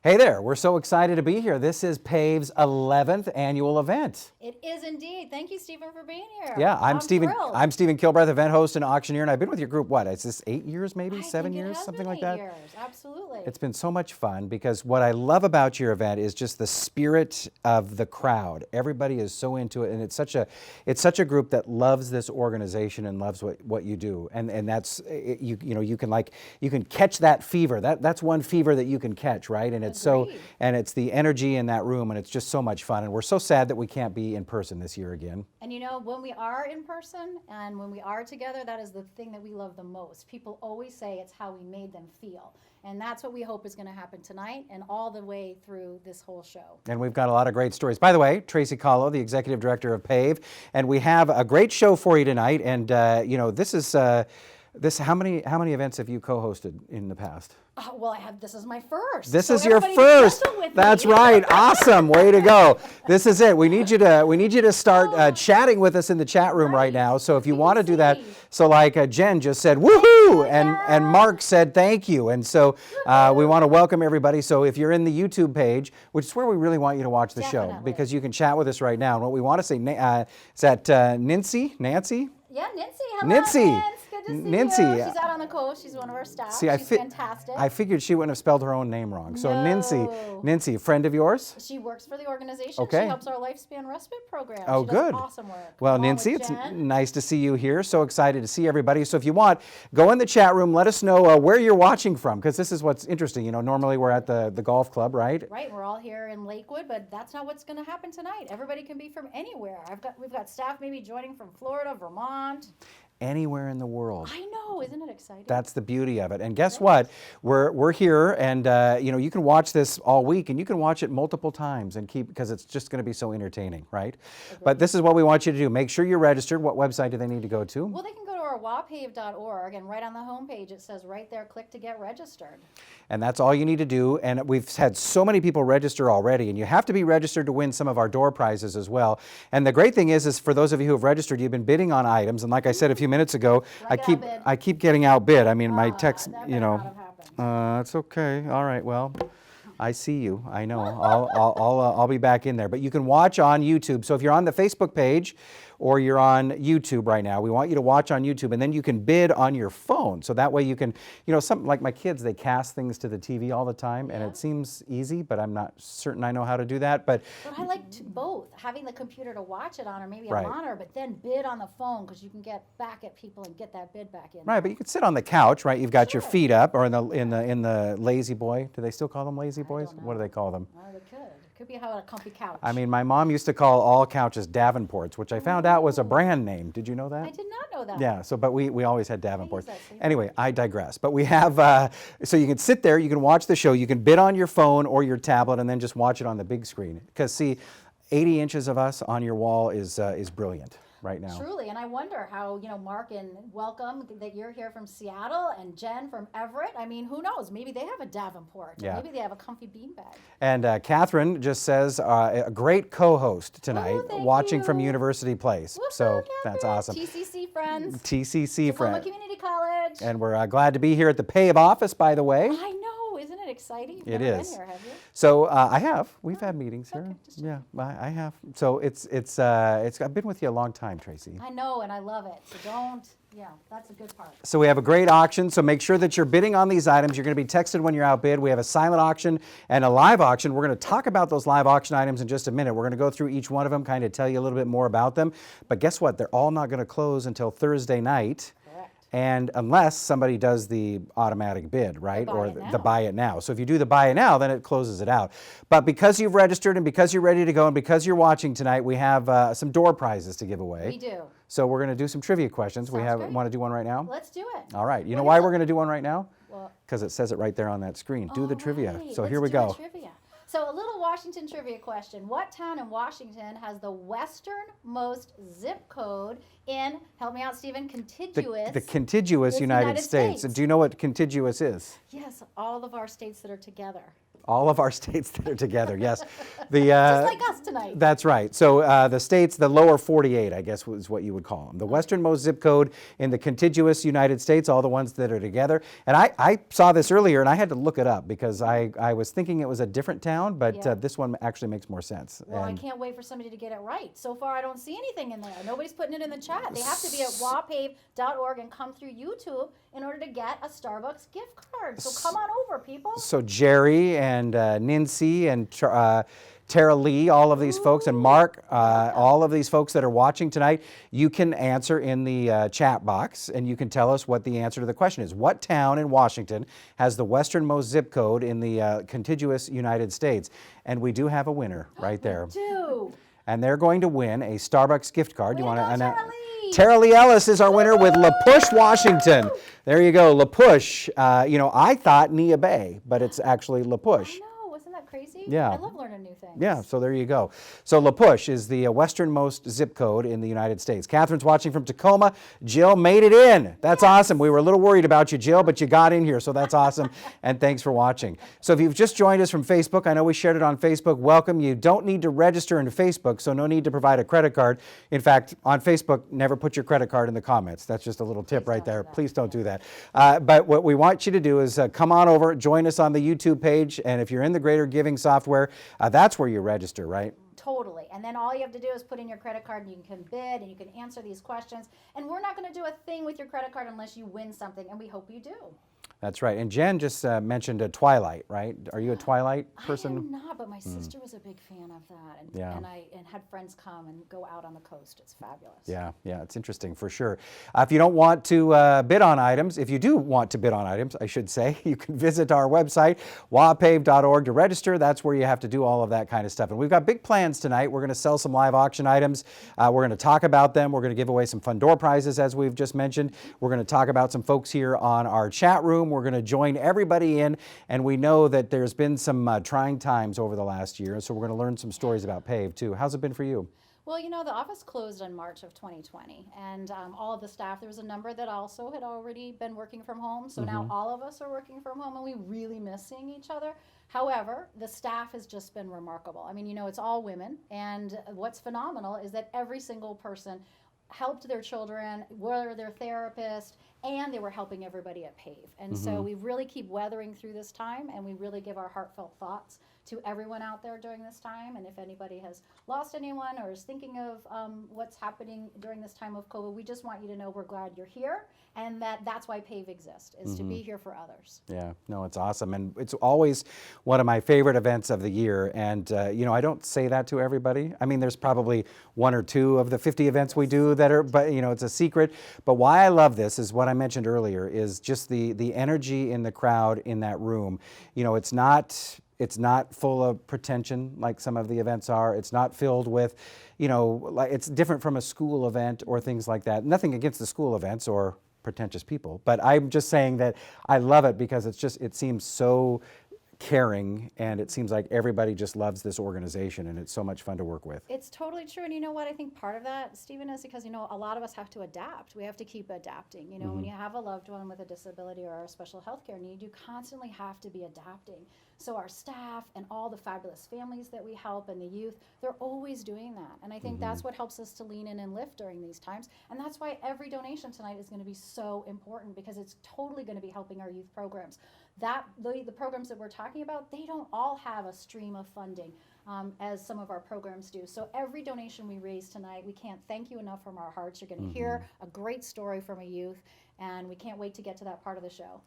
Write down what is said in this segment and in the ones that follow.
Hey there, we're so excited to be here. This is Pave's 11th annual event. It is indeed. Thank you, Stephen, for being here. Yeah, I'm Stephen Kilbreth, event host and auctioneer, and I've been with your group, what, is this 8 years maybe, 7 years, something like that? 8 years, absolutely. It's been so much fun because what I love about your event is just the spirit of the crowd. Everybody is so into it, and it's such a group that loves this organization and loves what you do. And that's you can catch that fever. That's one fever that you can catch, right? And it's it's the energy in that room, and it's just so much fun. And we're so sad that we can't be in person this year again. And you know, when we are in person and when we are together, that is the thing that we love the most. People always say it's how we made them feel. And that's what we hope is going to happen tonight and all the way through this whole show. And we've got a lot of great stories. By the way, Tracy Kahlo, the executive director of Pave, and we have a great show for you tonight. And this is how many events have you co-hosted in the past? Well, this is my first. This is your first. That's right. Awesome. Way to go. This is it. We need you to start chatting with us in the chat room right now. So if you want to do that, so like Jen just said, woohoo, and Mark said thank you, and so we want to welcome everybody. So if you're in the YouTube page, which is where we really want you to watch the show, because you can chat with us right now. And what we want to say is that Nancy? Yeah, Nancy. Hello, Nancy. Nancy. She's out on the coast. She's one of our staff. See, she's fantastic. I figured she wouldn't have spelled her own name wrong. So Nancy, a friend of yours? She works for the organization. Okay. She helps our lifespan respite program. Oh, she good. Does awesome work. Well, Nancy, it's nice to see you here. So excited to see everybody. So if you want, go in the chat room. Let us know where you're watching from, because this is what's interesting. You know, normally we're at the golf club, right? Right. We're all here in Lakewood, but that's not what's going to happen tonight. Everybody can be from anywhere. We've got staff maybe joining from Florida, Vermont. Anywhere in the world. I know, isn't it exciting? That's the beauty of it. And guess what? We're here, and you can watch this all week, and you can watch it multiple times and because it's just going to be so entertaining, right? Agreed. But this is what we want you to do. Make sure you're registered. What website do they need to go to? Well, they can go to our wapave.org, and right on the homepage it says right there, click to get registered. And that's all you need to do. And we've had so many people register already, and you have to be registered to win some of our door prizes as well. And the great thing is for those of you who have registered, you've been bidding on items, and like I said a few minutes ago, I keep getting outbid. I mean, my text, it's okay. All right, well, I see you. I know. I'll be back in there. But you can watch on YouTube. So if you're on the Facebook page or you're on YouTube right now, we want you to watch on YouTube, and then you can bid on your phone. So that way you can, something like my kids, they cast things to the TV all the time, and it seems easy, but I'm not certain I know how to do that. But I like both, having the computer to watch it on, or maybe a monitor, but then bid on the phone, because you can get back at people and get that bid back in. Right, but you can sit on the couch, right? You've got your feet up, or in the lazy boy. Do they still call them lazy boys? What do they call them? Oh, they could. It could be a comfy couch. I mean, my mom used to call all couches Davenports, which I found out was a brand name. Did you know that? I did not know that. Yeah, but we always had Davenports. Anyway, I digress. But we have, so you can sit there, you can watch the show, you can bid on your phone or your tablet, and then just watch it on the big screen. Because see, 80 inches of us on your wall is brilliant right now. Truly, and I wonder how, Mark, and welcome that you're here from Seattle, and Jen from Everett. I mean, who knows? Maybe they have a Davenport. Yeah. Maybe they have a comfy beanbag. And Catherine just says, a great co-host tonight, watching from University Place. Woo-hoo, so Catherine. that's awesome. TCC friends. TCC friends. Community College. And we're glad to be here at the Pave office, by the way. I know. Isn't it exciting? It is. Been here, have you? So I have. We've had meetings here. Yeah, I have. So it's. I've been with you a long time, Tracy. I know, and I love it. So that's a good part. So we have a great auction. So make sure that you're bidding on these items. You're going to be texted when you're outbid. We have a silent auction and a live auction. We're going to talk about those live auction items in just a minute. We're going to go through each one of them, kind of tell you a little bit more about them. But guess what? They're all not going to close until Thursday night. And unless somebody does the automatic bid, right? Or the buy it now. So if you do the buy it now, then it closes it out. But because you've registered and because you're ready to go and because you're watching tonight, we have some door prizes to give away. We do. So we're going to do some trivia questions. Sounds Want to do one right now? Let's do it. All right. You know why we're going to do one right now? Because it says it right there on that screen. Do the trivia. So here we go. So a little Washington trivia question. What town in Washington has the westernmost zip code in, help me out, Stephen, contiguous? The contiguous United States. And do you know what contiguous is? Yes, all of our states that are together. All of our states that are together, yes. The, Just like us tonight. That's right. So the states, the lower 48, I guess is what you would call them. The westernmost zip code in the contiguous United States, all the ones that are together. And I saw this earlier and I had to look it up because I was thinking it was a different town, but Yeah. this one actually makes more sense. Well, And I can't wait for somebody to get it right. So far, I don't see anything in there. Nobody's putting it in the chat. They have to be at wapave.org and come through YouTube in order to get a Starbucks gift card. So come on over, people. so Jerry and Nancy and Tara Lee, all of these folks, and Mark, all of these folks that are watching tonight, you can answer in the chat box and you can tell us what the answer to the question is. What town in Washington has the westernmost zip code in the contiguous United States? And we do have a winner right there. Do. And they're going to win a Starbucks gift card. Way You to want go, to Tara Lee. Tara Lee Ellis is our winner with La Push, Washington. There you go, La Push. You know, I thought Nia Bay, but it's actually La Push. I know. Wasn't that crazy? Yeah. I love learning new things. Yeah, so there you go. So La Push is the westernmost zip code in the United States. Catherine's watching from Tacoma. Jill made it in. That's awesome. We were a little worried about you, Jill, but you got in here, so that's awesome. And thanks for watching. So if you've just joined us from Facebook, I know we shared it on Facebook. Welcome. You don't need to register into Facebook, so no need to provide a credit card. In fact, on Facebook, never put your credit card in the comments. That's just a little tip right there. Please don't do that. But what we want you to do is come on over, join us on the YouTube page, and if you're in the Greater Giving software, that's where you register, right? Totally. And then all you have to do is put in your credit card and you can bid and you can answer these questions. And we're not going to do a thing with your credit card unless you win something, and we hope you do. That's right. And Jen just mentioned a Twilight, right? Are you a Twilight person? I am not, but my sister was a big fan of that, and, Yeah. and had friends come and go out on the coast. It's fabulous. Yeah, it's interesting for sure. If you don't want to bid on items, if you do want to bid on items, I should say, you can visit our website, wapave.org, to register. That's where you have to do all of that kind of stuff. And we've got big plans tonight. We're going to sell some live auction items. We're going to talk about them. We're going to give away some fun door prizes, as we've just mentioned. We're going to talk about some folks here on our chat room. We're going to join everybody in, and we know that there's been some trying times over the last year, so we're going to learn some stories about Pave too. How's it been for you? Well, you know, the office closed in March of 2020, and all of the staff, there was a number that also had already been working from home, so now all of us are working from home, and we really miss seeing each other. However, the staff has just been remarkable. I mean, you know, it's all women, and what's phenomenal is that every single person helped their children, were their therapist, and they were helping everybody at Pave. And so we really keep weathering through this time, and we really give our heartfelt thoughts to everyone out there during this time. And if anybody has lost anyone or is thinking of what's happening during this time of COVID, we just want you to know we're glad you're here, and that's why Pave exists, is to be here for others. Yeah, no, it's awesome. And it's always one of my favorite events of the year. And, you know, I don't say that to everybody. I mean, there's probably one or two of the 50 events we do that are, but, you know, it's a secret. But why I love this is what I mentioned earlier, is just the energy in the crowd in that room. You know, it's not full of pretension like some of the events are. It's not filled with, you know, like it's different from a school event or things like that. Nothing against the school events or pretentious people, but I'm just saying that I love it because it seems so caring, and it seems like everybody just loves this organization, and it's so much fun to work with. It's totally true. And you know what? I think part of that, Stephen, is because, you know, a lot of us have to adapt. We have to keep adapting. You know, when you have a loved one with a disability or a special health care need, you constantly have to be adapting. So our staff and all the fabulous families that we help and the youth, they're always doing that. And I think that's what helps us to lean in and lift during these times. And that's why every donation tonight is going to be so important, because it's totally going to be helping our youth programs. The programs that we're talking about, they don't all have a stream of funding as some of our programs do. So every donation we raise tonight, we can't thank you enough from our hearts. You're going to hear a great story from a youth, and we can't wait to get to that part of the show.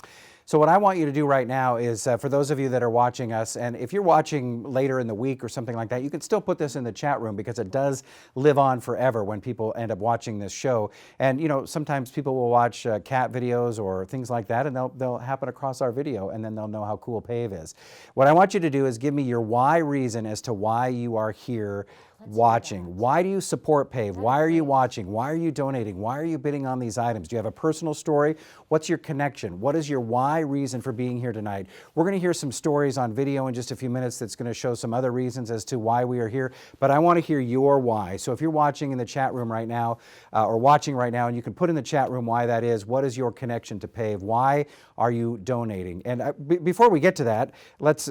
So what I want you to do right now is, for those of you that are watching us, and if you're watching later in the week or something like that, you can still put this in the chat room, because it does live on forever when people end up watching this show. And, you know, sometimes people will watch cat videos or things like that, and they'll happen across our video, and then they'll know how cool Pave is. What I want you to do is give me your why reason as to why you are here Let's hear watching. that. Why do you support Pave? That'd Why be are you great. watching? Why are you donating? Why are you bidding on these items? Do you have a personal story? What's your connection? What is your why reason for being here tonight? We're going to hear some stories on video in just a few minutes that's going to show some other reasons as to why we are here, but I want to hear your why. So if you're watching in the chat room right now, or watching right now, and you can put in the chat room why that is, what is your connection to Pave? Why are you donating? And before we get to that, what's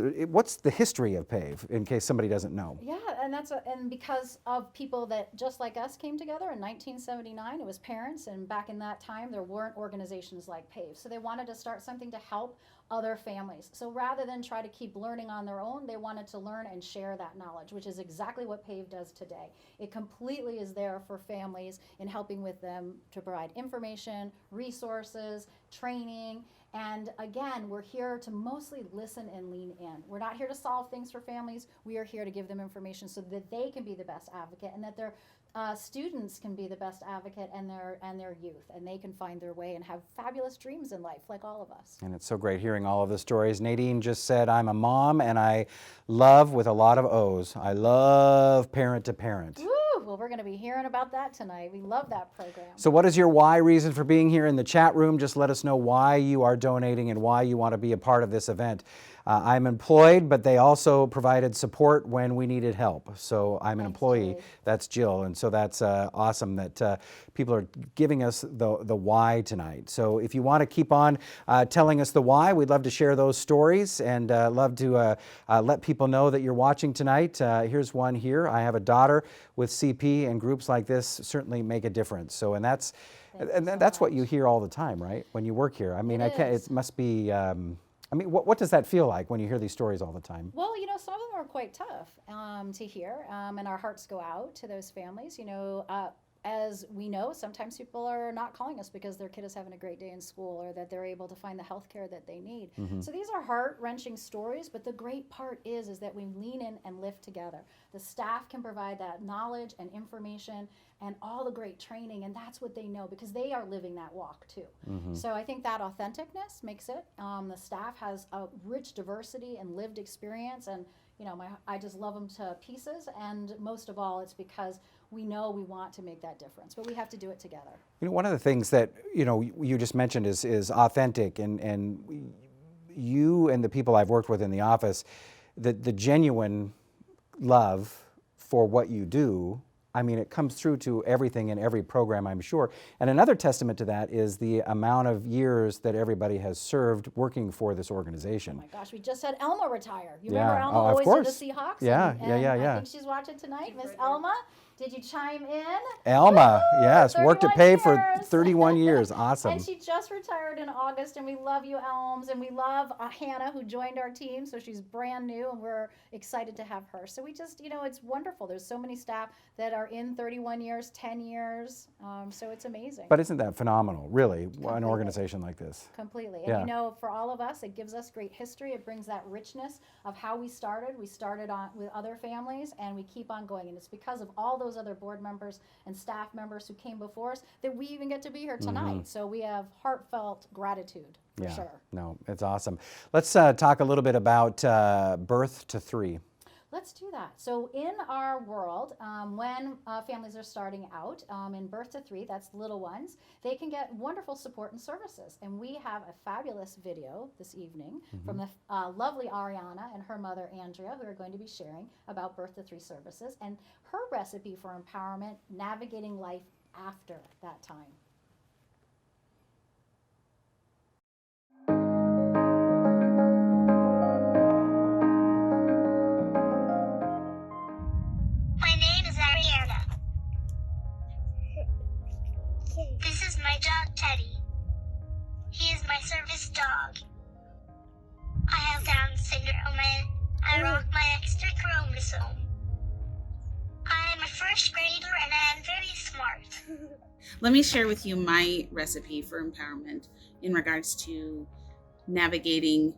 the history of Pave, in case somebody doesn't know? Yeah, and because of people that just like us came together in 1979, it was parents, and back in that time there weren't organizations like Pave, so they wanted to start something to help other families. So rather than try to keep learning on their own, they wanted to learn and share that knowledge, which is exactly what Pave does today. It completely is there for families in helping with them to provide information, resources, training. And again, we're here to mostly listen and lean in. We're not here to solve things for families. We are here to give them information so that they can be the best advocate, and that their students can be the best advocate, and their youth, and they can find their way and have fabulous dreams in life like all of us. And it's so great hearing all of the stories. Nadine just said, I'm a mom and I love, with a lot of O's, I love parent to parent. Woo! Well, we're going to be hearing about that tonight. We love that program. So what is your why reason for being here in the chat room? Just let us know why you are donating and why you want to be a part of this event. I'm employed, but they also provided support when we needed help. So I'm an Thanks, employee. Jill. That's Jill. And so that's awesome that people are giving us the why tonight. So if you want to keep on telling us the why, we'd love to share those stories, and love to let people know that you're watching tonight. Here's one here. I have a daughter with CP, and groups like this certainly make a difference. So, and that's what you hear all the time, right? When you work here. I mean, it must be. I mean, what does that feel like when you hear these stories all the time? Well, some of them are quite tough to hear, and our hearts go out to those families. As we know, sometimes people are not calling us because their kid is having a great day in school, or that they're able to find the health care that they need. Mm-hmm. So these are heart-wrenching stories, but the great part is that we lean in and lift together. The staff can provide that knowledge and information and all the great training, and that's what they know because they are living that walk too. Mm-hmm. So I think that authenticness makes it. The staff has a rich diversity and lived experience, and I just love them to pieces. And most of all, it's because we know we want to make that difference, but we have to do it together. One of the things that you just mentioned is authentic, and you and the people I've worked with in the office, the genuine love for what you do. I mean, it comes through to everything in every program, I'm sure. And another testament to that is the amount of years that everybody has served working for this organization. Oh my gosh, we just had Elma retire. You Yeah. remember Elma Oh, of always course. did the Seahawks? Yeah, and yeah. I think she's watching tonight. Miss Elma, did you chime in? Elma, Woo-hoo! yes, worked at 31 Pave for years. 31 years. Awesome. And she just retired in August, and we love you, Elms, and we love Hannah, who joined our team, so she's brand new, and we're excited to have her. So we just, it's wonderful. There's so many staff that are in 31 years, 10 years, so it's amazing. But isn't that phenomenal, really, an Completely. organization like this? Completely. Yeah. And for all of us, it gives us great history. It brings that richness of how we started. We started on with other families, and we keep on going. And it's because of all those other board members and staff members who came before us that we even get to be here tonight. Mm-hmm. So we have heartfelt gratitude, for sure. No, it's awesome. Let's talk a little bit about birth to 3. Let's do that. So in our world, when families are starting out in birth to 3, that's little ones, they can get wonderful support and services. And we have a fabulous video this evening from the lovely Ariana and her mother Andrea, who are going to be sharing about birth to 3 services and her recipe for empowerment, navigating life after that time. My name is Ariana. This is my dog Teddy. He is my service dog. I have Down syndrome and I rock my extra chromosome. I am a first grader and I am very smart. Let me share with you my recipe for empowerment in regards to navigating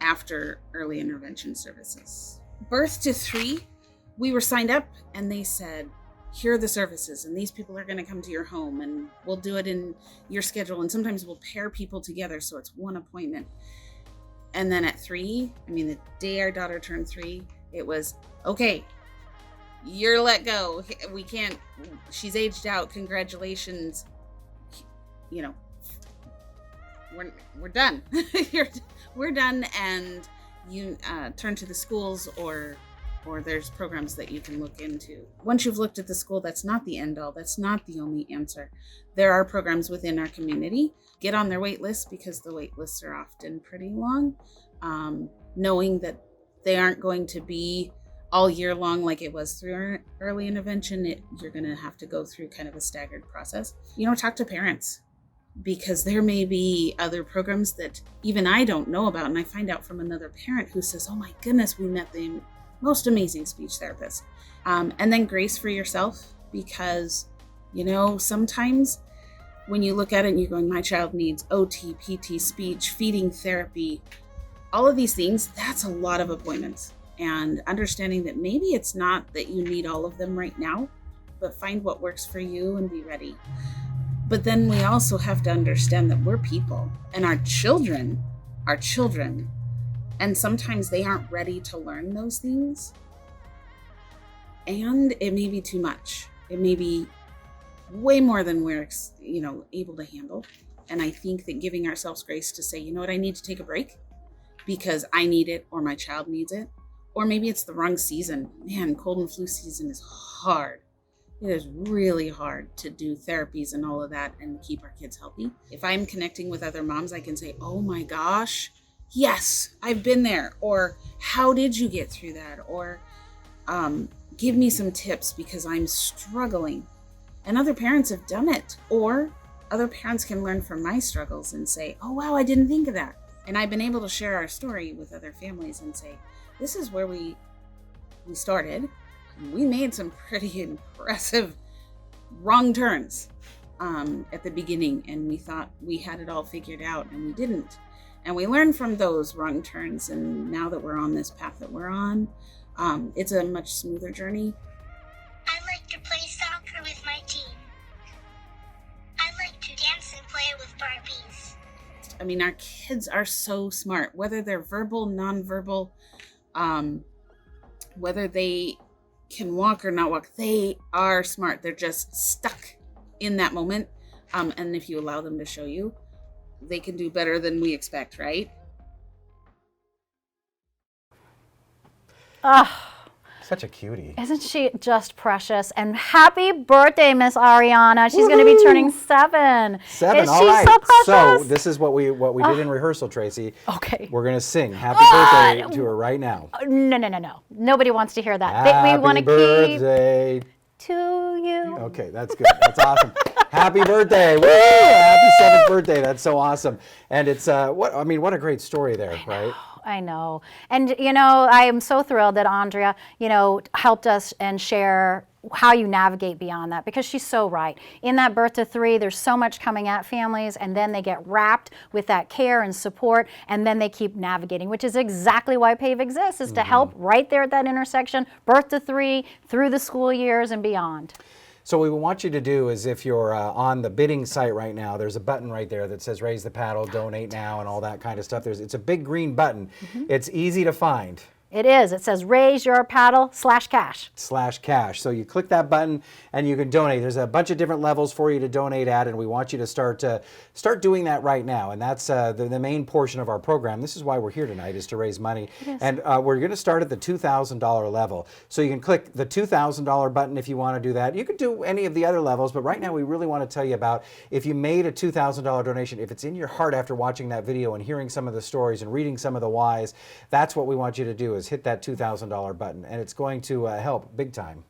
after early intervention services. Birth to 3, we were signed up and they said, here are the services and these people are going to come to your home and we'll do it in your schedule. And sometimes we'll pair people together so it's one appointment. And then at 3, the day our daughter turned 3, it was, okay, you're let go. We can't, she's aged out. Congratulations. You know, we're done. We're done. And you turn to the schools or there's programs that you can look into. Once you've looked at the school, that's not the end all. That's not the only answer. There are programs within our community. Get on their wait list because the wait lists are often pretty long. Knowing that they aren't going to be all year long like it was through early intervention, you're going to have to go through kind of a staggered process. Talk to parents because there may be other programs that even I don't know about. And I find out from another parent who says, oh my goodness, we met the most amazing speech therapist. And then grace for yourself because, sometimes when you look at it and you're going, my child needs OT, PT, speech, feeding therapy, all of these things, that's a lot of appointments. And understanding that maybe it's not that you need all of them right now, but find what works for you and be ready. But then we also have to understand that we're people and our children are children. And sometimes they aren't ready to learn those things. And it may be too much. It may be way more than we're, able to handle. And I think that giving ourselves grace to say, you know what, I need to take a break because I need it or my child needs it. Or maybe it's the wrong season. Man, cold and flu season is hard. It is really hard to do therapies and all of that and keep our kids healthy. If I'm connecting with other moms, I can say, oh my gosh, yes, I've been there. Or how did you get through that? Or give me some tips because I'm struggling. And other parents have done it. Or other parents can learn from my struggles and say, oh, wow, I didn't think of that. And I've been able to share our story with other families and say, this is where we started. We made some pretty impressive wrong turns at the beginning. And we thought we had it all figured out and we didn't. And we learned from those wrong turns. And now that we're on this path that we're on, it's a much smoother journey. I like to play soccer with my team. I like to dance and play with Barbies. I mean, our kids are so smart, whether they're verbal, nonverbal, whether they can walk or not walk, they are smart. They're just stuck in that moment. And if you allow them to show you, they can do better than we expect, right? Such a cutie. Isn't she just precious? And happy birthday, Miss Ariana. She's going to be turning 7. 7, Is all she right. so precious? So this is what we did in rehearsal, Tracy. Okay. We're going to sing happy birthday to her right now. No. Nobody wants to hear that. Happy We want to keep birthday to you. Okay, that's good. That's awesome. Happy birthday. Woo! Happy 7th birthday. That's so awesome. And it's what a great story there, right? I know. And, I am so thrilled that Andrea, helped us and share how you navigate beyond that because she's so right. In that birth to 3, there's so much coming at families and then they get wrapped with that care and support and then they keep navigating, which is exactly why PAVE exists, is to help right there at that intersection, birth to 3, through the school years and beyond. So what we want you to do is if you're on the bidding site right now, there's a button right there that says raise the paddle, donate now, and all that kind of stuff. It's a big green button. It's easy to find. It is. It says raise your paddle /cash. /cash. So you click that button and you can donate. There's a bunch of different levels for you to donate at, and we want you to start doing that right now. And that's the main portion of our program. This is why we're here tonight, is to raise money. And we're going to start at the $2,000 level. So you can click the $2,000 button if you want to do that. You could do any of the other levels, but right now we really want to tell you about if you made a $2,000 donation, if it's in your heart after watching that video and hearing some of the stories and reading some of the whys, that's what we want you to do, is hit that $2,000 button, and it's going to help big time.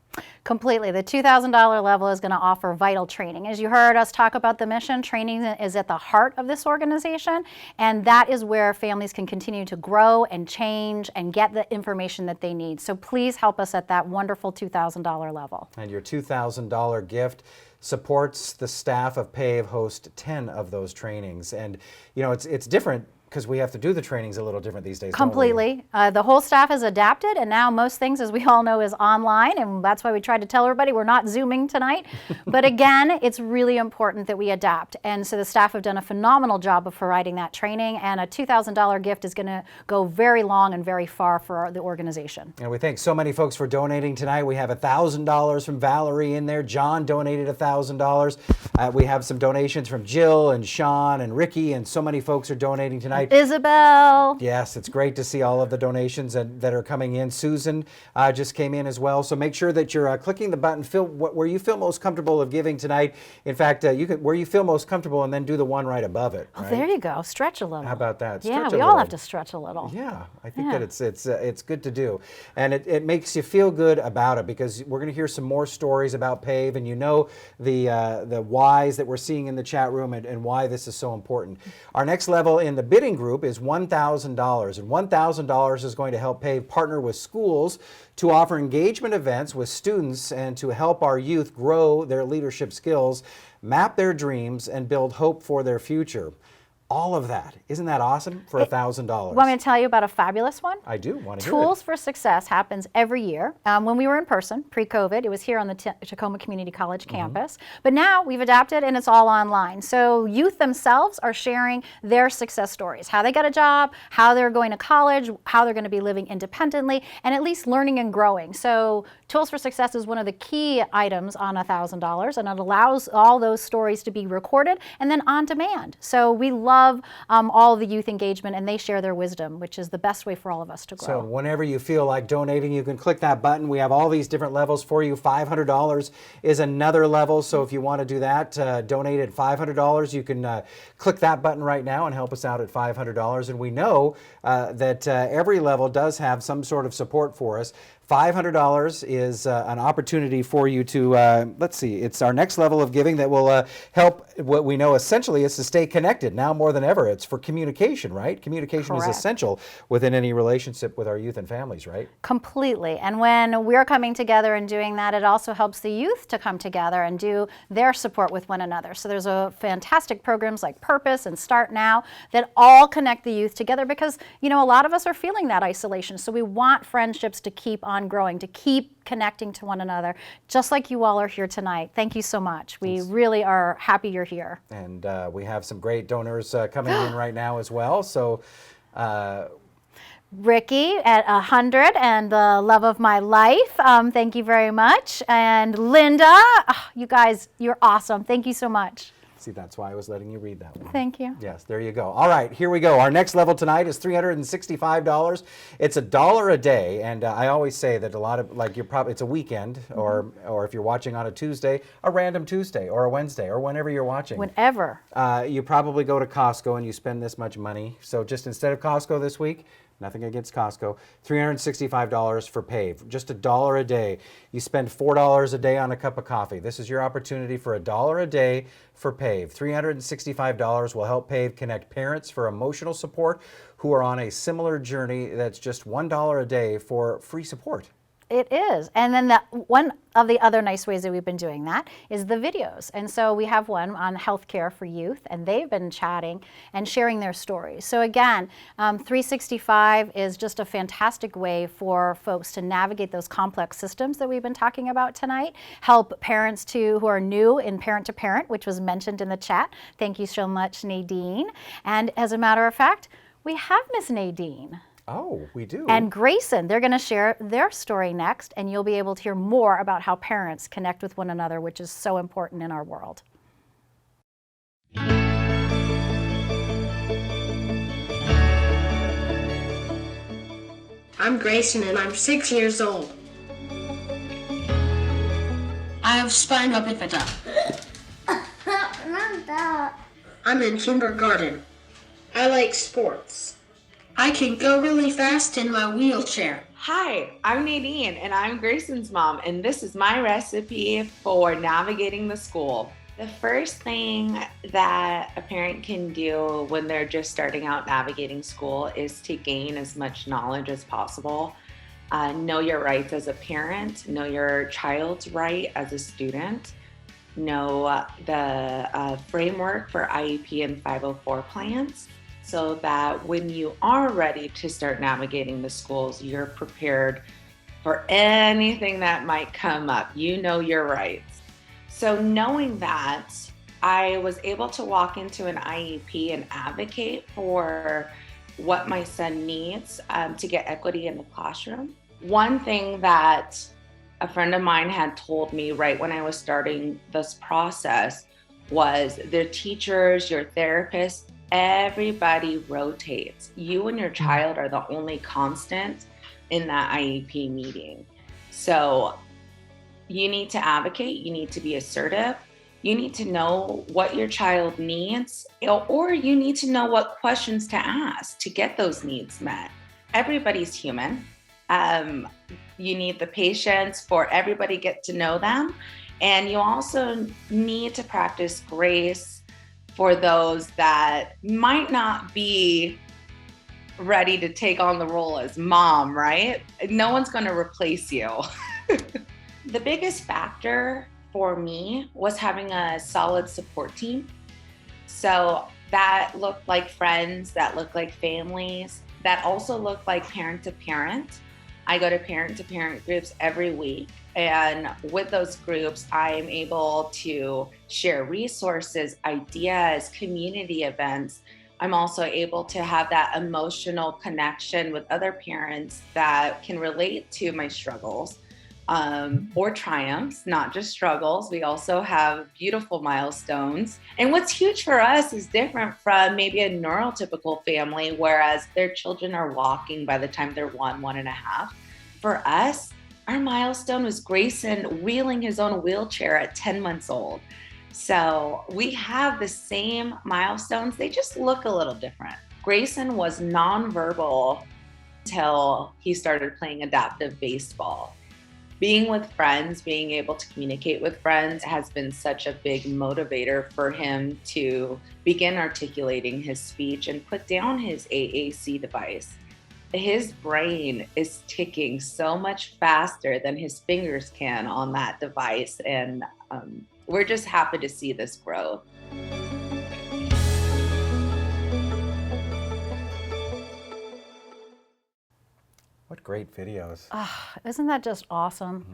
Completely. The $2,000 level is going to offer vital training. As you heard us talk about the mission, training is at the heart of this organization, and that is where families can continue to grow and change and get the information that they need. So please help us at that wonderful $2,000 level. And your $2,000 gift supports the staff of PAVE host 10 of those trainings. And it's different because we have to do the trainings a little different these days. don't we? Completely. The whole staff has adapted, and now most things, as we all know, is online, and that's why we tried to tell everybody we're not Zooming tonight. But again, it's really important that we adapt, and so the staff have done a phenomenal job of providing that training, and a $2,000 gift is going to go very long and very far for the organization. And we thank so many folks for donating tonight. We have $1,000 from Valerie in there. John donated $1,000. We have some donations from Jill and Sean and Ricky, and so many folks are donating tonight. Isabel. Yes, it's great to see all of the donations that are coming in. Susan just came in as well. So make sure that you're clicking the button where you feel most comfortable of giving tonight. In fact, you can where you feel most comfortable, and then do the one right above it. Oh, right? there you go. Stretch a little. How about that? Yeah, Stretch a we all little. have to stretch a little. Yeah, I think that it's good to do, and it makes you feel good about it, because we're going to hear some more stories about Pave, and you know the whys that we're seeing in the chat room, and why this is so important. Our next level in the bidding group is $1,000, and $1,000 is going to help Pave partner with schools to offer engagement events with students and to help our youth grow their leadership skills, map their dreams, and build hope for their future. All of that. Isn't that awesome for $1,000? Want me to tell you about a fabulous one? I do want to hear Tools it. for Success happens every year. When we were in person, pre-COVID, it was here on the Tacoma Community College campus. But now we've adapted, and it's all online. So youth themselves are sharing their success stories, how they got a job, how they're going to college, how they're going to be living independently, and at least learning and growing. So Tools for Success is one of the key items on $1,000, and it allows all those stories to be recorded and then on demand. So we love all of the youth engagement, and they share their wisdom, which is the best way for all of us to grow. So whenever you feel like donating, you can click that button. We have all these different levels for you. $500 is another level. So if you want to do that, donate at $500, you can click that button right now and help us out at $500. And we know that every level does have some sort of support for us. $500 is an opportunity for you to, let's see, it's our next level of giving that will help. What we know essentially is to stay connected now more than ever. It's for communication, right? Communication Correct. is essential within any relationship with our youth and families, right? Completely. And when we're coming together and doing that, it also helps the youth to come together and do their support with one another. So there's a fantastic programs like Purpose and Start Now that all connect the youth together, because, you know, a lot of us are feeling that isolation. So we want friendships to keep on growing, to keep connecting to one another, just like you all are here tonight. Thank you so much. We really are happy you're here. And we have some great donors coming in right now as well. So Ricky at 100 and the love of my life. Thank you very much. And Linda, you guys, you're awesome. Thank you so much. see, that's why I was letting you read that one. Thank you. Yes, there you go. All right, here we go. Our next level tonight is $365. It's $1 a day, and I always say that a lot of, like, it's a weekend, or if you're watching on a Tuesday, a random Tuesday, or a Wednesday, or whenever you're watching. Whenever. You probably go to Costco and you spend this much money. So just instead of Costco this week, nothing against Costco, $365 for Pave, just $1 a day. You spend $4 a day on a cup of coffee. This is your opportunity for $1 a day for Pave. $365 will help Pave connect parents for emotional support who are on a similar journey. That's just $1 a day for free support. It is. And then one of the other nice ways that we've been doing that is the videos. And so we have one on healthcare for youth, and they've been chatting and sharing their stories. So again, 365 is just a fantastic way for folks to navigate those complex systems that we've been talking about tonight, help parents who are new in parent to parent, which was mentioned in the chat. Thank you so much, Nadine. And as a matter of fact, we have Miss Nadine. Oh, we do. And Grayson, they're going to share their story next, and you'll be able to hear more about how parents connect with one another, which is so important in our world. I'm Grayson and I'm 6 years old. I have spina bifida. I'm in kindergarten. I like sports. I can go really fast in my wheelchair. Hi, I'm Nadine and I'm Grayson's mom, and this is my recipe for navigating the school. The first thing that a parent can do when they're just starting out navigating school is to gain as much knowledge as possible. Know your rights as a parent, know your child's right as a student, know the framework for IEP and 504 plans. so that when you are ready to start navigating the schools, you're prepared for anything that might come up. You know your rights. So knowing that, I was able to walk into an IEP and advocate for what my son needs to get equity in the classroom. One thing that a friend of mine had told me right when I was starting this process was their teachers, your therapists, everybody rotates. You and your child are the only constant in that IEP meeting. So you need to advocate, you need to be assertive, you need to know what your child needs, or you need to know what questions to ask to get those needs met. Everybody's human. You need the patience for everybody get to know them. And you also need to practice grace for those that might not be ready to take on the role as mom, right? No one's going to replace you. The biggest factor for me was having a solid support team. So that looked like friends, that looked like families, that also looked like parent to parent. I go to parent groups every week. And with those groups, I'm able to share resources, ideas, community events. I'm also able to have that emotional connection with other parents that can relate to my struggles or triumphs, not just struggles. We also have beautiful milestones. And what's huge for us is different from maybe a neurotypical family, whereas their children are walking by the time they're 1.5. For us, our milestone was Grayson wheeling his own wheelchair at 10 months old. So we have the same milestones, they just look a little different. Grayson was nonverbal until he started playing adaptive baseball. Being with friends, being able to communicate with friends has been such a big motivator for him to begin articulating his speech and put down his AAC device. His brain is ticking so much faster than his fingers can on that device. And we're just happy to see this growth. What great videos. Isn't that just awesome?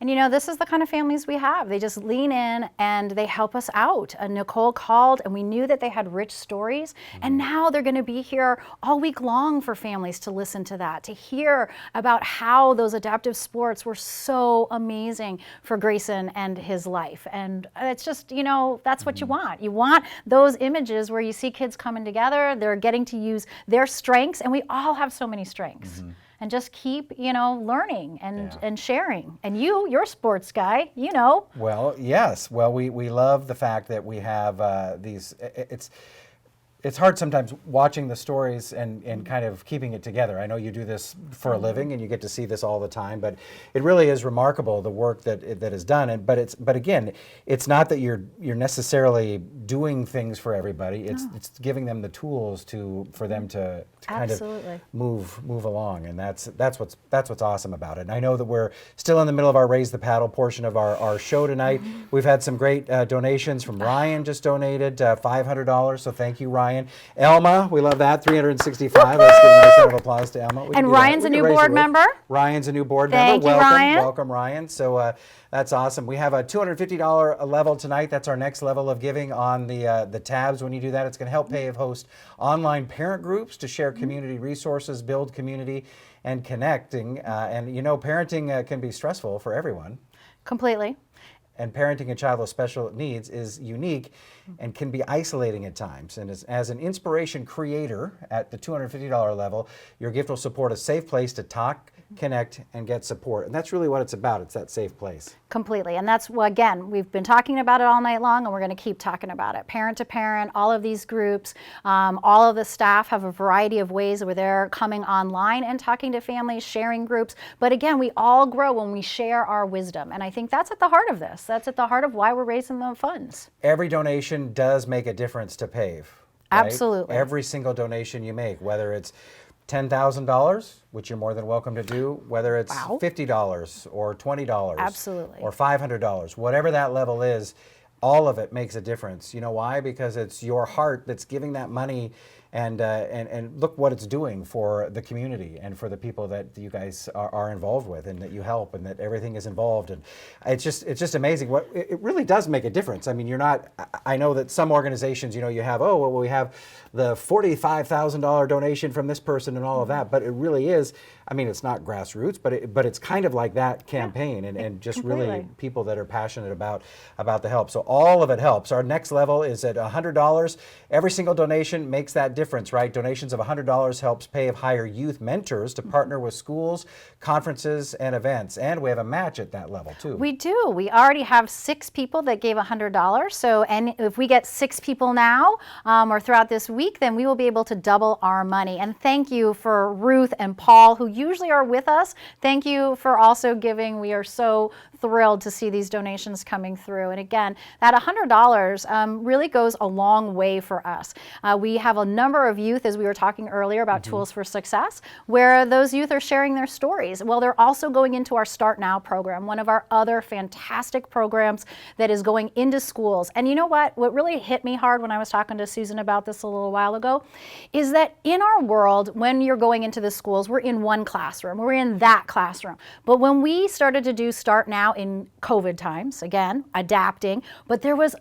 And you know, this is the kind of families we have. They just lean in and they help us out. Nicole called and we knew that they had rich stories. And now they're going to be here all week long for families to listen to that, to hear about how those adaptive sports were so amazing for Grayson and his life. And it's just, you know, that's what you want. You want those images where you see kids coming together, they're getting to use their strengths, and we all have so many strengths. And just keep, you know, learning and sharing. And you're a sports guy, you know. Well, yes. Well, we love the fact that we have these. It's hard sometimes watching the stories and kind of keeping it together. I know you do this for a living and you get to see this all the time, but it really is remarkable the work that is done. But again, it's not that you're necessarily doing things for everybody. It's giving them the tools for them to kind of move along, and that's what's awesome about it. And I know that we're still in the middle of our Raise the Paddle portion of our show tonight. We've had some great donations from Ryan. Just donated $500, so thank you, Ryan. Elma, we love that, $365. Let's give a nice round of applause to Elma. And Ryan's a new board member. Ryan's a new board Thank member. you, Welcome, Ryan. welcome, Ryan. So that's awesome. We have a $250 level tonight. That's our next level of giving on the tabs. When you do that, it's going to help Pave host online parent groups to share community resources, build community, and connecting. And you know, parenting can be stressful for everyone. Completely. And parenting a child with special needs is unique and can be isolating at times. And as an inspiration creator at the $250 level, your gift will support a safe place to talk, connect, and get support. And that's really what it's about. It's that safe place. Completely. And that's, again, we've been talking about it all night long, and we're going to keep talking about it. Parent to parent, all of these groups, all of the staff have a variety of ways where they're coming online and talking to families, sharing groups. But again, we all grow when we share our wisdom. And I think that's at the heart of this. That's at the heart of why we're raising the funds. Every donation does make a difference to Pave. Right? Absolutely. Every single donation you make, whether it's $10,000, which you're more than welcome to do, whether it's $50 or $20 Absolutely. or $500, whatever that level is, all of it makes a difference. You know why? Because it's your heart that's giving that money and look what it's doing for the community and for the people that you guys are involved with and that you help and that everything is involved. And it's just amazing. It really does make a difference. I mean, you're not, I know that some organizations, you know, you have, oh, well, we have the $45,000 donation from this person and all of that, but it really is, I mean, it's not grassroots, but it's kind of like that campaign, and just really completely. people that are passionate about the help. So all of it helps. Our next level is at $100. Every single donation makes that difference, right? Donations of $100 helps Pave hire youth mentors to partner with schools, conferences, and events. And we have a match at that level too. We do. We already have 6 people that gave $100. So, and if we get 6 people now or throughout this week, then we will be able to double our money. And thank you for Ruth and Paul, who usually are with us. Thank you for also giving. We are so thrilled to see these donations coming through. And again, that $100 really goes a long way for us. We have a number of youth, as we were talking earlier about Tools for Success, where those youth are sharing their stories. Well, they're also going into our Start Now program, one of our other fantastic programs that is going into schools. And you know what? What really hit me hard when I was talking to Susan about this a little while ago is that in our world, when you're going into the schools, we're in one classroom, we're in that classroom. But when we started to do Start Now in COVID times, again, adapting, but there was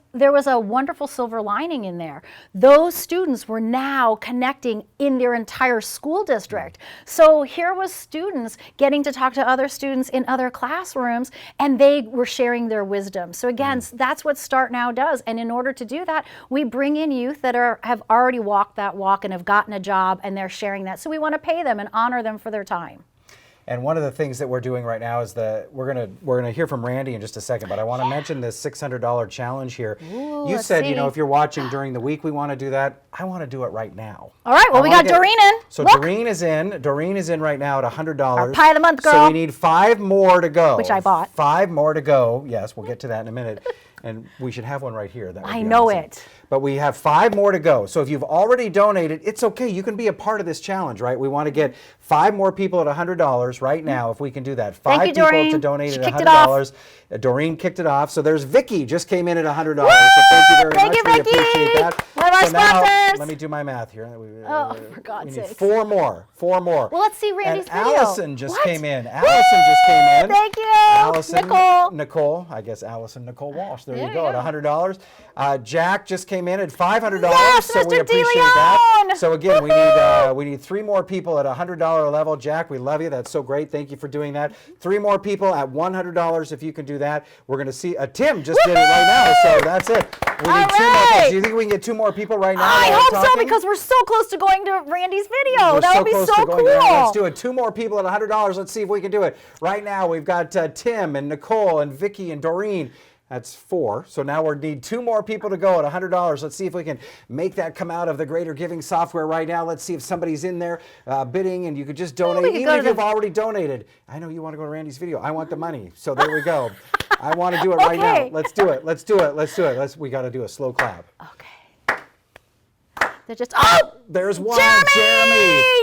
a wonderful silver lining in there. Those students were now connecting in their entire school district. So here was students getting to talk to other students in other classrooms, and they were sharing their wisdom. So again, that's what Start Now does. And in order to do that, we bring in youth that have already walked that walk and have gotten a job, and they're sharing that. So we want to pay them and honor them for their time. And one of the things that we're doing right now is we're gonna hear from Randy in just a second, but I want to mention this $600 challenge here. Ooh, You let's said, see. you know, if you're watching during the week, we want to do that. I want to do it right now. All right, well, I we wanna got Doreen in. So Look. Doreen is in. Doreen is in right now at $100. Our pie of the month, So girl. we need 5 more to go. Which I bought. 5 more to go. Yes, we'll get to that in a minute. And we should have one right here. That would I be know awesome. it. But we have 5 more to go. So if you've already donated, it's okay. You can be a part of this challenge, right? We want to get 5 more people at $100 right now, if we can do that. 5 Thank you, people Doreen. to donate She at kicked it $100. Doreen kicked it off. So there's Vicky just came in at $100. So thank you very Thank much. you, We Vicky. appreciate that. One of our So now, sponsors. let me do my math here. Oh, for God's We need sakes. 4 more. 4 more. Well, let's see Randy's and video. Allison just What? came in. Allison just came in. Thank you. Allison, Nicole. I guess Allison Nicole Walsh. There There you you go, at go. $100. Jack just came in at $500. Yes, so we Mr. appreciate DeLeon. that. So again, we need 3 more people at $100 level. Jack, we love you. That's so great. Thank you for doing that. 3 more people at $100 if you can do that. We're going to see. Tim just did it right now. So that's it. We need 2 more. right. Do you think we can get 2 more people right now? I while we're hope so, talking? because we're so close to going to Randy's video. We're That so would be close so to going there. Let's do cool. it. 2 more people at $100. Let's see if we can do it. Right now, we've got Tim and Nicole and Vicky and Doreen. That's 4. So now we need 2 more people to go at $100. Let's see if we can make that come out of the Greater Giving software right now. Let's see if somebody's in there bidding, and you could just donate, we could go even to if the- you've already donated. I know you want to go to Randy's video. I want the money. So there we go. I want to do it right now. Okay. Let's do it. Let's do it. Let's do it. We got to do a slow clap. Okay. They're just, oh! There's one. Jeremy! Jeremy's Yay!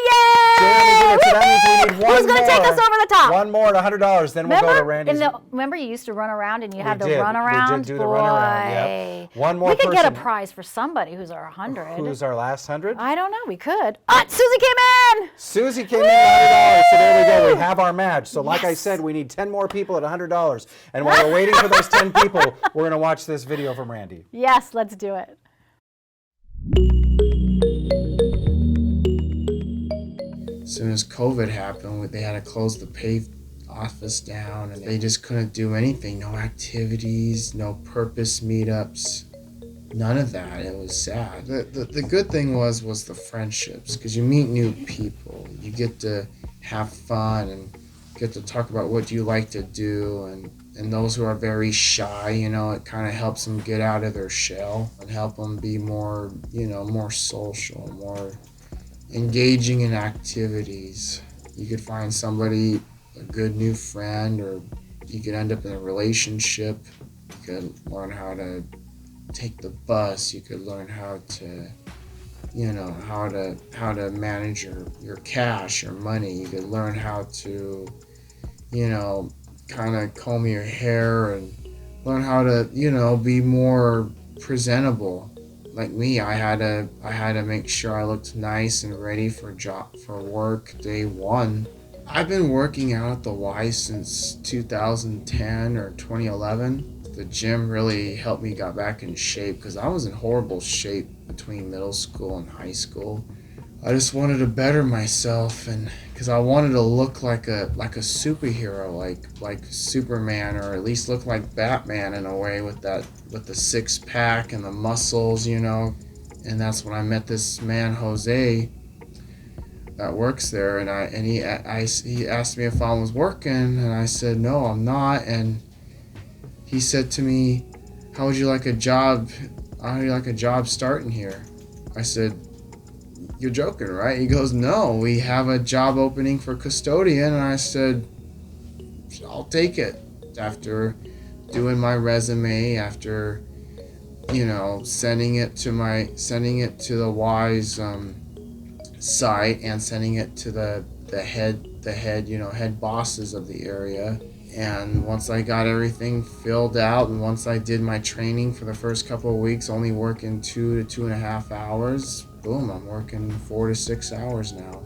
in it. So that means we need one Who's going to take more. us over the top? One more at $100. Then we'll go to Randy's. Remember you used to run around and you had the did. run We around? did do the runaround, yep. Boy. One more We could get a person. prize for somebody who's our 100. Who's our last 100? I don't know. We could. Susie came in! Susie came in at $100. So there we go. We have our match. So like I Yes. said, we need 10 more people at $100. And while we're waiting for those 10 people, we're going to watch this video from Randy. Yes, let's do it. As soon as COVID happened, they had to close the Pave office down, and they just couldn't do anything. No activities, no purpose meetups, none of that. It was sad. The good thing was the friendships, because you meet new people. You get to have fun and get to talk about what you like to do, and those who are very shy, it kind of helps them get out of their shell and help them be more, more social, more engaging in activities. You could find somebody, a good new friend, or you could end up in a relationship. You could learn how to take the bus. You could learn how to, how to manage your cash, your money. You could learn how to, kind of comb your hair and learn how to, be more presentable like me, I had to make sure I looked nice and ready for work day one. I've been working out at the Y since 2010 or 2011. The gym really helped me got back in shape because I was in horrible shape between middle school and high school. I just wanted to better myself, and because I wanted to look like a superhero, like Superman, or at least look like Batman in a way with the six pack and the muscles, you know. And that's when I met this man Jose that works there, and he asked me if I was working, and I said no, I'm not. And he said to me, how would you like a job starting here? I said, you're joking, right? He goes, no, we have a job opening for custodian. And I said, I'll take it. After doing my resume, after, you know, sending it to the Y's site and sending it to the head bosses of the area. And once I got everything filled out, and once I did my training for the first couple of weeks, only working 2 to 2.5 hours, boom, I'm working 4 to 6 hours now,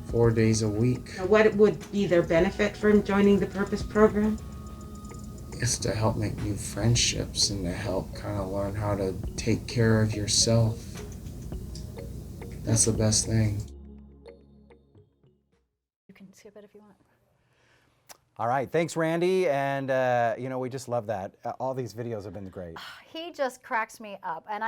4 days a week. What would be their benefit from joining the Purpose program? It's to help make new friendships and to help kind of learn how to take care of yourself. That's the best thing. You can skip it if you want. All right, thanks, Randy. And, you know, we just love that. All these videos have been great. He just cracks me up. And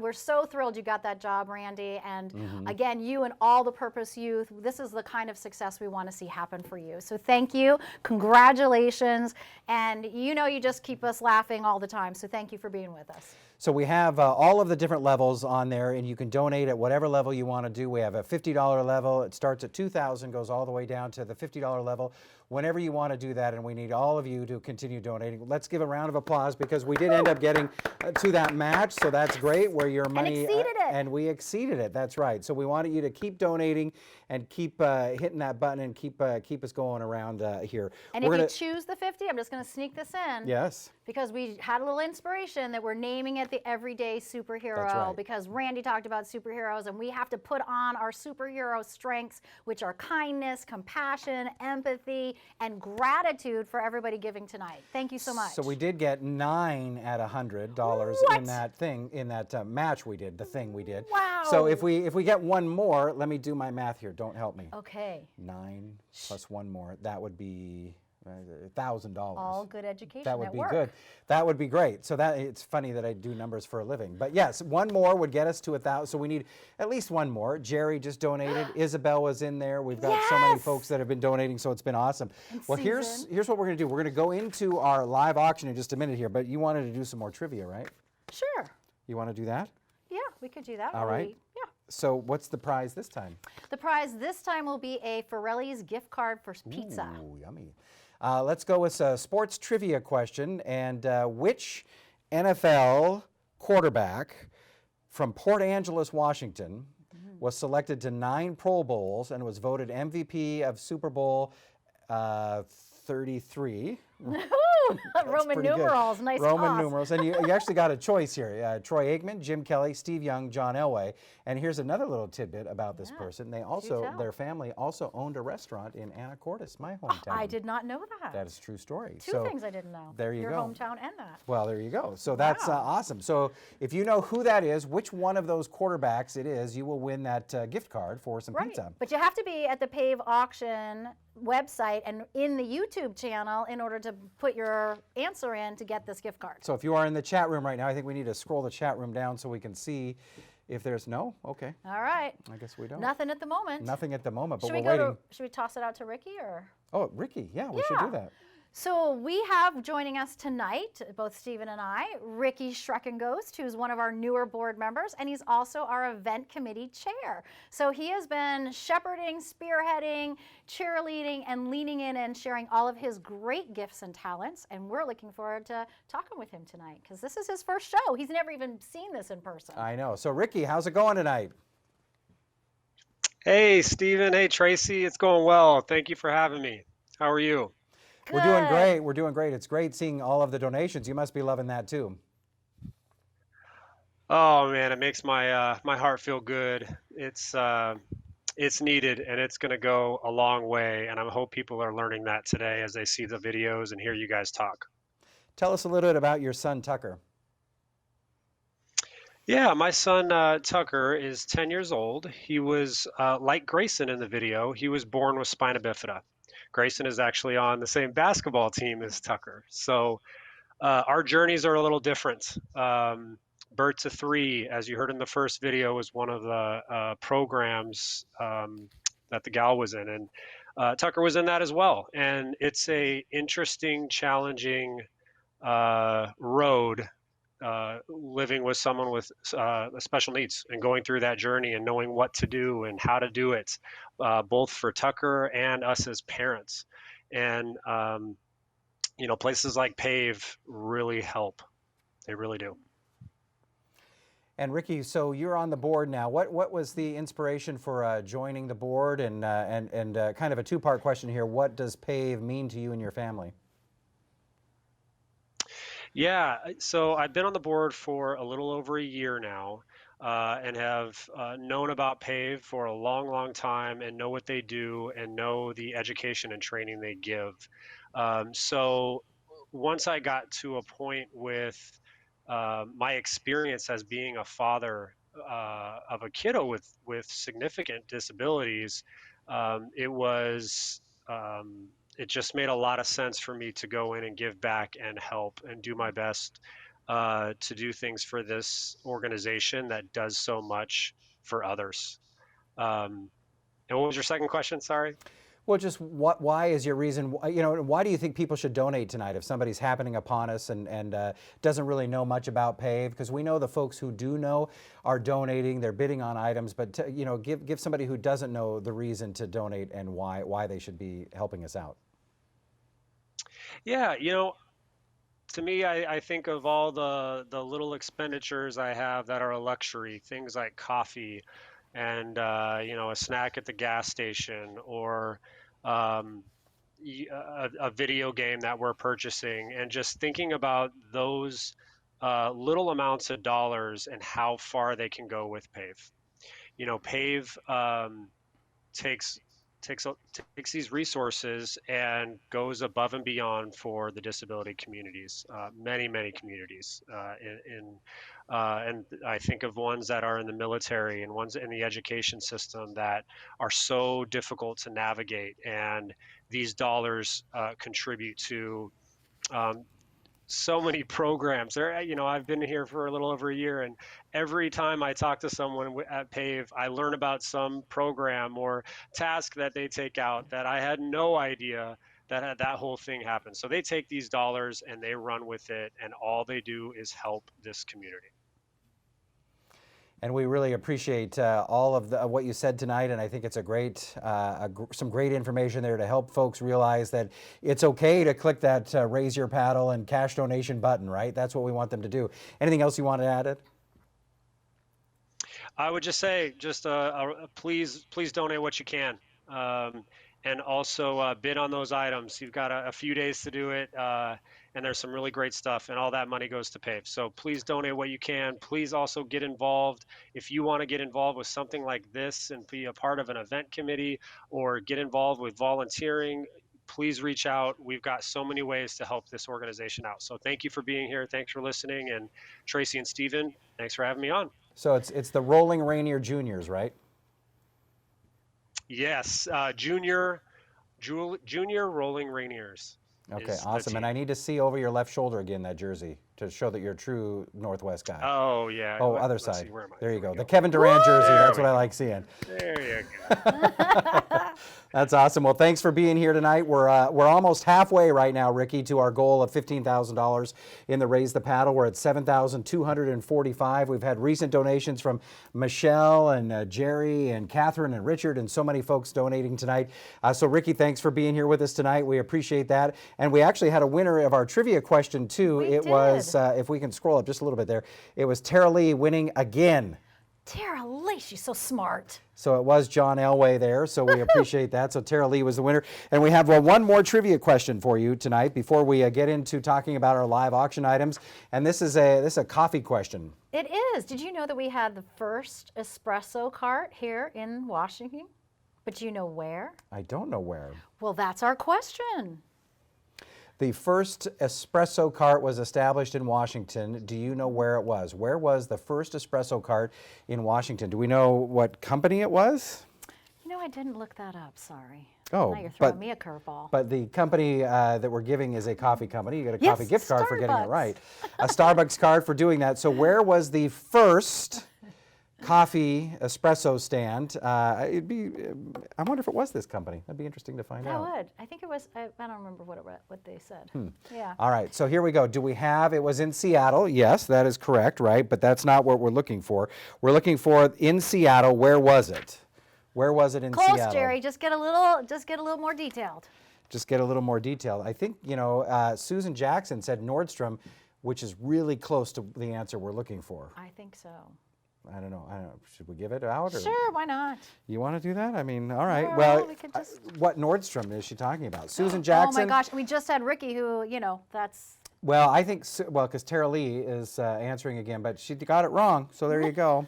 we're so thrilled you got that job, Randy. And again, you and all the Purpose Youth, this is the kind of success we want to see happen for you. So thank you. Congratulations. And you know, you just keep us laughing all the time. So thank you for being with us. So we have all of the different levels on there, and you can donate at whatever level you want to do. We have a $50 level. It starts at $2,000, goes all the way down to the $50 level. Whenever you want to do that, and we need all of you to continue donating. Let's give a round of applause because we did end up getting to that match, so that's great. Where your money exceeded it. And we exceeded it. That's right. So we wanted you to keep donating and keep hitting that button and keep us going around here. And if you choose the 50, I'm just going to sneak this in. Yes. Because we had a little inspiration that we're naming it the Everyday Superhero. That's right. Because Randy talked about superheroes, and we have to put on our superhero strengths, which are kindness, compassion, empathy, and gratitude for everybody giving tonight. Thank you so much. So we did get 9 at $100 in that thing, in that match we did, the thing we did. Wow. So if we get one more, let me do my math here. Don't help me. Okay. 9 plus one more, that would be $1,000. All good education That would at be work. good. That would be great. So that it's funny that I do numbers for a living. But yes, one more would get us to 1,000. So we need at least one more. Jerry just donated. Isabel was in there. We've got so many folks that have been donating, so it's been awesome. Well, here's what we're going to do. We're going to go into our live auction in just a minute here, but you wanted to do some more trivia, right? Sure. You want to do that? Yeah, we could do that. All right. Yeah. So what's the prize this time? The prize this time will be a Forelli's gift card for pizza. Ooh, yummy. Let's go with a sports trivia question. And which NFL quarterback from Port Angeles, Washington, was selected to 9 Pro Bowls and was voted MVP of Super Bowl 33? Roman pretty good. numerals, nice Roman toss. numerals. And you actually got a choice here. Troy Aikman, Jim Kelly, Steve Young, John Elway. And here's another little tidbit about this person. They also, tell. their family also owned a restaurant in Anacortes, my hometown. I did not know that. That is a true story. Two things I didn't know. There you Your go. hometown and that. Well, there you go. So that's awesome. So if you know who that is, which one of those quarterbacks it is, you will win that gift card for some pizza. But you have to be at the Pave Auction website and in the YouTube channel in order to put your answer in to get this gift card. So if you are in the chat room right now, I think we need to scroll the chat room down so we can see if there's no. Okay. All right. I guess we don't. Nothing at the moment. Nothing at the moment, but Should we're we go waiting. should we toss it out to Ricky or? Oh, Ricky. Yeah, we should do that. So we have joining us tonight, both Stephen and I, Ricky Schreckenghost, who's one of our newer board members, and he's also our event committee chair. So he has been shepherding, spearheading, cheerleading, and leaning in and sharing all of his great gifts and talents. And we're looking forward to talking with him tonight because this is his first show. He's never even seen this in person. I know. So Ricky, how's it going tonight? Hey, Stephen. Hey, Tracy. It's going well. Thank you for having me. How are you? We're doing great. We're doing great. It's great seeing all of the donations. You must be loving that too. Oh man, it makes my heart feel good. It's needed and it's going to go a long way. And I hope people are learning that today as they see the videos and hear you guys talk. Tell us a little bit about your son, Tucker. Yeah, my son Tucker is 10 years old. He was like Grayson in the video. He was born with spina bifida. Grayson is actually on the same basketball team as Tucker. So our journeys are a little different. Birth to Three, as you heard in the first video, was one of the programs that the gal was in, and Tucker was in that as well. And it's a interesting, challenging road living with someone with special needs and going through that journey and knowing what to do and how to do it, both for Tucker and us as parents. And places like Pave really help. They really do. And Ricky, so you're on the board now. What was the inspiration for joining the board? And kind of a two-part question here. What does PAVE mean to you and your family? Yeah, so I've been on the board for a little over a year now, and have known about PAVE for a long, long time and know what they do and know the education and training they give. So once I got to a point with my experience as being a father of a kiddo with significant disabilities, it was it just made a lot of sense for me to go in and give back and help and do my best to do things for this organization that does so much for others. And what was your second question? Sorry. Well, just why is your reason, why do you think people should donate tonight if somebody's happening upon us and doesn't really know much about PAVE? Because we know the folks who do know are donating, they're bidding on items, but give somebody who doesn't know the reason to donate and why they should be helping us out. Yeah, to me, I think of all the little expenditures I have that are a luxury, things like coffee and a snack at the gas station, or um, a video game that we're purchasing, and just thinking about those little amounts of dollars and how far they can go with Pave. Pave takes takes these resources and goes above and beyond for the disability communities, many communities, and I think of ones that are in the military and ones in the education system that are so difficult to navigate, and these dollars contribute to so many programs there. I've been here for a little over a year, and every time I talk to someone at Pave, I learn about some program or task that they take out that I had no idea that whole thing happened. So they take these dollars and they run with it, and all they do is help this community. And we really appreciate all of what you said tonight, and I think it's a great, some great information there to help folks realize that it's okay to click that raise your paddle and cash donation button, right? That's what we want them to do. Anything else you want to add, Ed? I would just say, please donate what you can. And also bid on those items. You've got a few days to do it, and there's some really great stuff, and all that money goes to PAVE. So please donate what you can. Please also get involved. If you want to get involved with something like this and be a part of an event committee or get involved with volunteering, please reach out. We've got so many ways to help this organization out. So thank you for being here. Thanks for listening. And Tracy and Steven, thanks for having me on. So it's the Rolling Rainier Juniors, right? Yes, junior Rolling Rainiers. Okay, awesome. And I need to see over your left shoulder again, that jersey, to show that you're a true Northwest guy. Oh, yeah. Oh, other side. There you go. The Kevin Durant jersey. That's what I like seeing. There you go. That's awesome. Well, thanks for being here tonight. We're almost halfway right now, Ricky, to our goal of $15,000 in the Raise the Paddle. We're at $7,245. We've had recent donations from Michelle and Jerry and Catherine and Richard and so many folks donating tonight. So, Ricky, thanks for being here with us tonight. We appreciate that. And we actually had a winner of our trivia question, too. We it did. was, if we can scroll up just a little bit there, it was Tara Lee winning again. Tara Lee, she's so smart. So it was John Elway there, so we appreciate that. So Tara Lee was the winner. And we have one more trivia question for you tonight before we get into talking about our live auction items. And this is a coffee question. It is. Did you know that we had the first espresso cart here in Washington? But do you know where? I don't know where. Well, that's our question. The first espresso cart was established in Washington. Do you know where it was? Where was the first espresso cart in Washington? Do we know what company it was? You know, I didn't look that up, sorry. Oh, now you're throwing me a curveball. But the company that we're giving is a coffee company. You get a Yes, coffee gift card for getting it Starbucks. right. A Starbucks card for doing that. So where was the first coffee espresso stand? I wonder if it was this company. That'd be interesting to find That out. would. I think it was, I don't remember what they said. Yeah. All right, so here we go. Do we have, it was in Seattle. Yes, that is correct, right? But that's not what we're looking for. We're looking for in Seattle. Where was it? Where was it in Close, Seattle? Jerry. Just get a little more detailed. Just get a little more detailed. I think, Susan Jackson said Nordstrom, which is really close to the answer we're looking for. I think so. I don't know. Should we give it out? Or Sure, why not? You want to do that? I mean, all right. Well, we could just... what Nordstrom is she talking about? Susan Oh Jackson? my gosh, we just had Ricky who, that's... Well, I think, because Tara Lee is answering again, but she got it wrong, so there you go.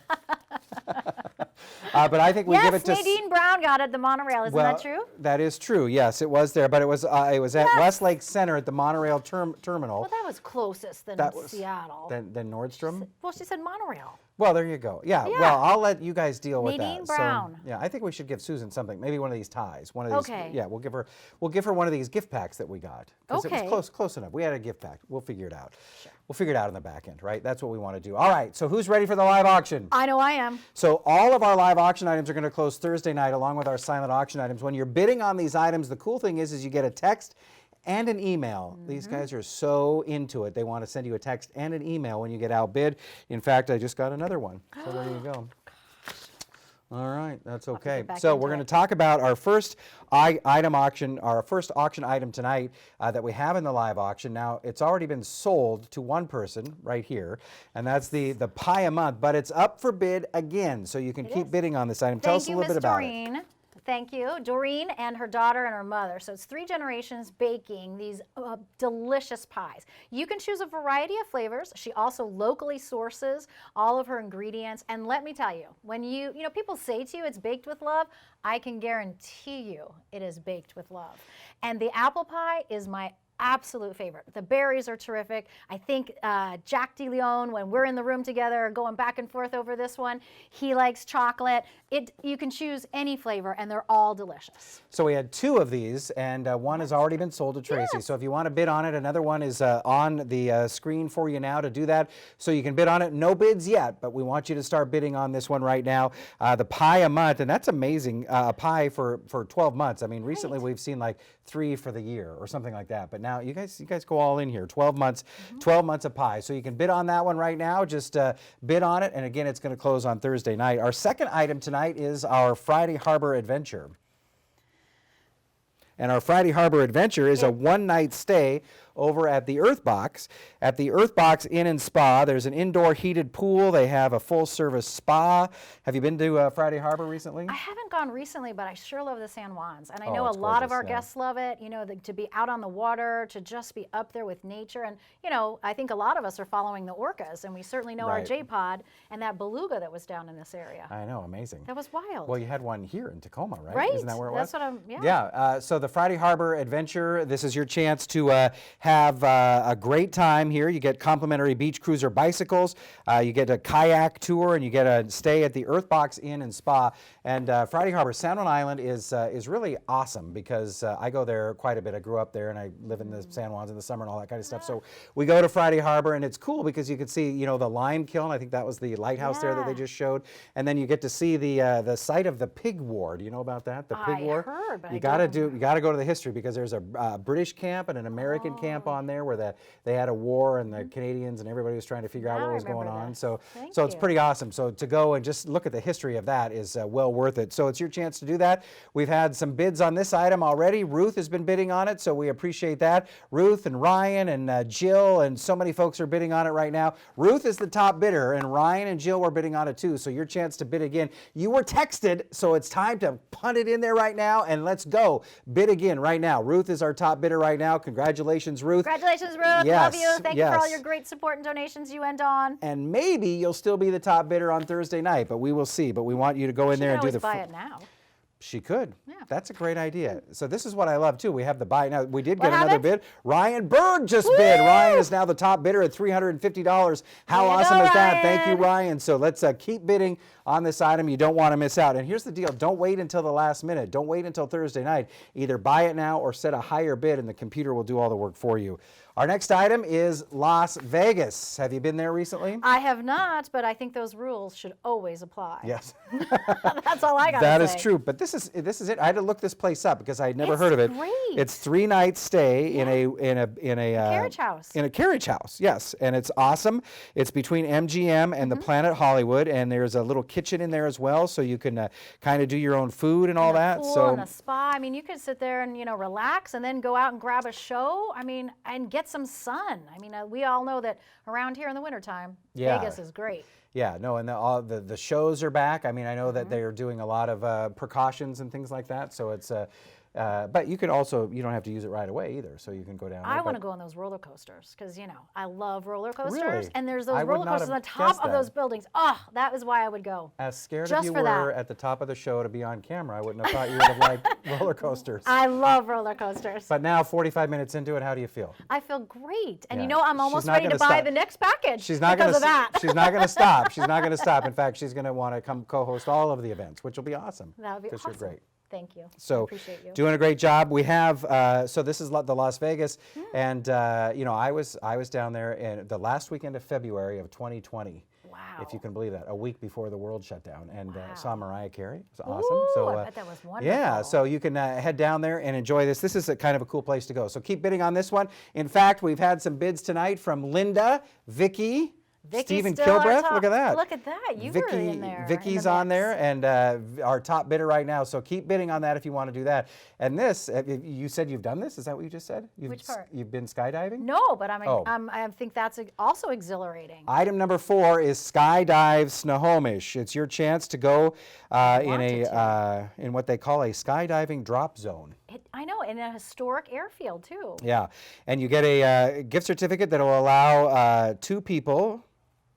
But I think we give it to... Yes, Nadine Brown got it at the monorail. Isn't that true? That is true. Yes, it was there, but it was at Westlake Center at the monorail terminal. Well, that was closest than Seattle. Than Nordstrom? Well, she said monorail. Well, there you go. Yeah. Well, I'll let you guys deal with that. Nadine Brown. So, yeah, I think we should give Susan something. Maybe one of these ties. One of these. Okay. Yeah, we'll give her one of these gift packs that we got. Because Okay. it was close enough. We had a gift pack. We'll figure it out. Sure. We'll figure it out on the back end, right? That's what we want to do. All right. So who's ready for the live auction? I know I am. So all of our live auction items are going to close Thursday night, along with our silent auction items. When you're bidding on these items, the cool thing is you get a text and an email. These guys are so into it. They want to send you a text and an email when you get outbid. In fact, I just got another one. So there you go. All right, that's okay. So we're going to talk about our first item auction, our first auction item tonight that we have in the live auction. Now, it's already been sold to one person right here, and that's the pie a month, but it's up for bid again, so you can keep bidding on this item. Tell us a little bit about it. Thank you. Doreen and her daughter and her mother. So it's 3 generations baking these delicious pies. You can choose a variety of flavors. She also locally sources all of her ingredients. And let me tell you, when people say to you it's baked with love, I can guarantee you it is baked with love. And the apple pie is my absolute favorite. The berries are terrific. I think Jack DeLeon, when we're in the room together going back and forth over this one, he likes chocolate. You can choose any flavor and they're all delicious. So we had 2 of these and one has already been sold to Tracy. Yes. So if you want to bid on it, another one is on the screen for you now to do that. So you can bid on it. No bids yet, but we want you to start bidding on this one right now. The pie a month, and that's amazing. A pie for 12 months. I mean, recently we've seen like 3 for the year or something like that. But now you guys go all in here. 12 months, 12 months of pie. So you can bid on that one right now. Just bid on it. And again, it's going to close on Thursday night. Our second item tonight is our Friday Harbor Adventure. And our Friday Harbor Adventure is a one-night stay over at the Earth Box. At the Earth Box Inn and Spa, there's an indoor heated pool. They have a full-service spa. Have you been to Friday Harbor recently? I haven't gone recently, but I sure love the San Juans. And I Oh, know a it's lot of gorgeous, our yeah. guests love it, to be out on the water, to just be up there with nature. And, I think a lot of us are following the orcas, and we certainly know our Right. J-Pod and that beluga that was down in this area. I know, amazing. That was wild. Well, you had one here in Tacoma, right? Right. Isn't that where it That's was? what yeah. Yeah, so the Friday Harbor Adventure, this is your chance to have a great time here. You get complimentary beach cruiser bicycles, you get a kayak tour, and you get a stay at the Earth Box Inn and Spa. And Friday Harbor, San Juan Island is really awesome because I go there quite a bit. I grew up there and I live in the San Juans in the summer and all that kind of stuff. So we go to Friday Harbor and it's cool because you can see, the lime kiln. I think that was the lighthouse there that they just showed. And then you get to see the site of the pig war. Do you know about that? The pig war? I heard, but you I gotta don't. you gotta go to the history because there's a British camp and an American camp camp on there where they had a war and the Canadians and everybody was trying to figure out Now what I was going remember on. this. So Thank it's you. pretty awesome. So to go and just look at the history of that is well worth it. So it's your chance to do that. We've had some bids on this item already. Ruth has been bidding on it, so we appreciate that. Ruth and Ryan and Jill and so many folks are bidding on it right now. Ruth is the top bidder, and Ryan and Jill were bidding on it too. So your chance to bid again. You were texted, so it's time to punt it in there right now and let's go. Bid again right now. Ruth is our top bidder right now. Congratulations, Ruth. Congratulations, Ruth. Yes, Love you. Thank you for all yes. your great support and donations you and Dawn. And maybe you'll still be the top bidder on Thursday night, but we will see. But we want you to go in She there can and do always the. buy it now. She could. Yeah. That's a great idea. So this is what I love too. We have the buy. Now we did What get another happened? bid. Ryan Berg just bid. Ryan is now the top bidder at $350. How Way to awesome go, is that? Thank you, Ryan. Ryan. So let's keep bidding on this item. You don't want to miss out. And here's the deal. Don't wait until the last minute. Don't wait until Thursday night. Either buy it now or set a higher bid and the computer will do all the work for you. Our next item is Las Vegas. Have you been there recently? I have not, but I think those rules should always apply. Yes. That's all I got to say. That is true, but this is it. I had to look this place up because I had never It's heard of it. great. It's 3 nights stay in a Carriage house. In a carriage house, yes, and it's awesome. It's between MGM and the Planet Hollywood, and there's a little kitchen in there as well, so you can kind of do your own food and all And a that. pool So and a spa. I mean, you could sit there and relax, and then go out and grab a show. I mean, and get some sun. I mean, we all know that around here in the wintertime, Yeah. Vegas is great. yeah, no, and all the shows are back. I mean, I know that they are doing a lot of precautions and things like that. So it's but you don't have to use it right away either. So you can go down there. I want but- to go on those roller coasters because I love roller coasters, Really? and there's I those would roller not coasters on have the top guessed of that. those buildings. Oh, that is why I would go. As scared Just as you for were that. at the top of the show to be on camera, I wouldn't have thought you would have liked roller coasters. I love roller coasters. But now, 45 minutes into it, how do you feel? I feel great, and Yeah. I'm She's almost not ready to gonna buy stop. the next package She's not because going of that. She's not going to stop. She's not going to stop. In fact, she's going to want to come co-host all of the events, which will be awesome. That would be because awesome. you're great. Thank you. I So appreciate you. doing a great job. We have so this is the Las Vegas, and I was down there in the last weekend of February of 2020. Wow. If you can believe that, a week before the world shut down, and Wow. saw Mariah Carey. It was awesome. Ooh, So I bet that was wonderful. yeah, so you can head down there and enjoy this. This is a kind of a cool place to go. So keep bidding on this one. In fact, we've had some bids tonight from Linda, Vicky. Vicky's Stephen still our Kilbreth, top- look at that. Look at that. You were in there. Vicky's in the on mix. there, and our top bidder right now. So keep bidding on that if you want to do that. And this, you said you've done this? Is that what you just said? Which part? You've been skydiving? No, but Oh. I think that's also exhilarating. Item number 4 is Skydive Snohomish. It's your chance to go in what they call a skydiving drop zone. I know, in a historic airfield too. Yeah, and you get a gift certificate that will allow 2 people.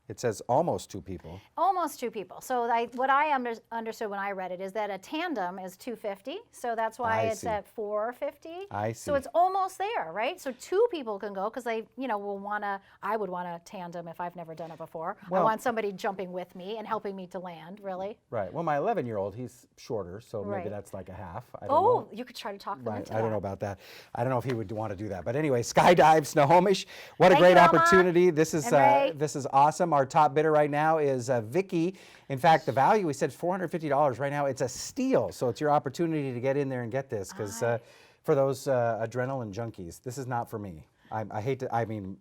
It says almost 2 people. Almost 2 people. So what I understood when I read it is that a tandem is $250. So that's why I it's see. at $450. I So see. it's almost there, right? So 2 people can go because they, will want to. I would want a tandem if I've never done it before. I Well- want somebody jumping with me and helping me to land. Really? Right. Well, my 11-year-old, he's shorter, so maybe Right. that's like a half. I don't know. Oh, you could try to talk them Right, into I don't know that. about that. I don't know if he would want to do that. But anyway, Skydive Snohomish. What a Thank great you, Alma opportunity. This is and Ray. this is awesome. Our top bidder right now is Vicky. In fact, the value we said is $450 right now. It's a steal. So it's your opportunity to get in there and get this because for those adrenaline junkies, this is not for me. I hate to. I mean,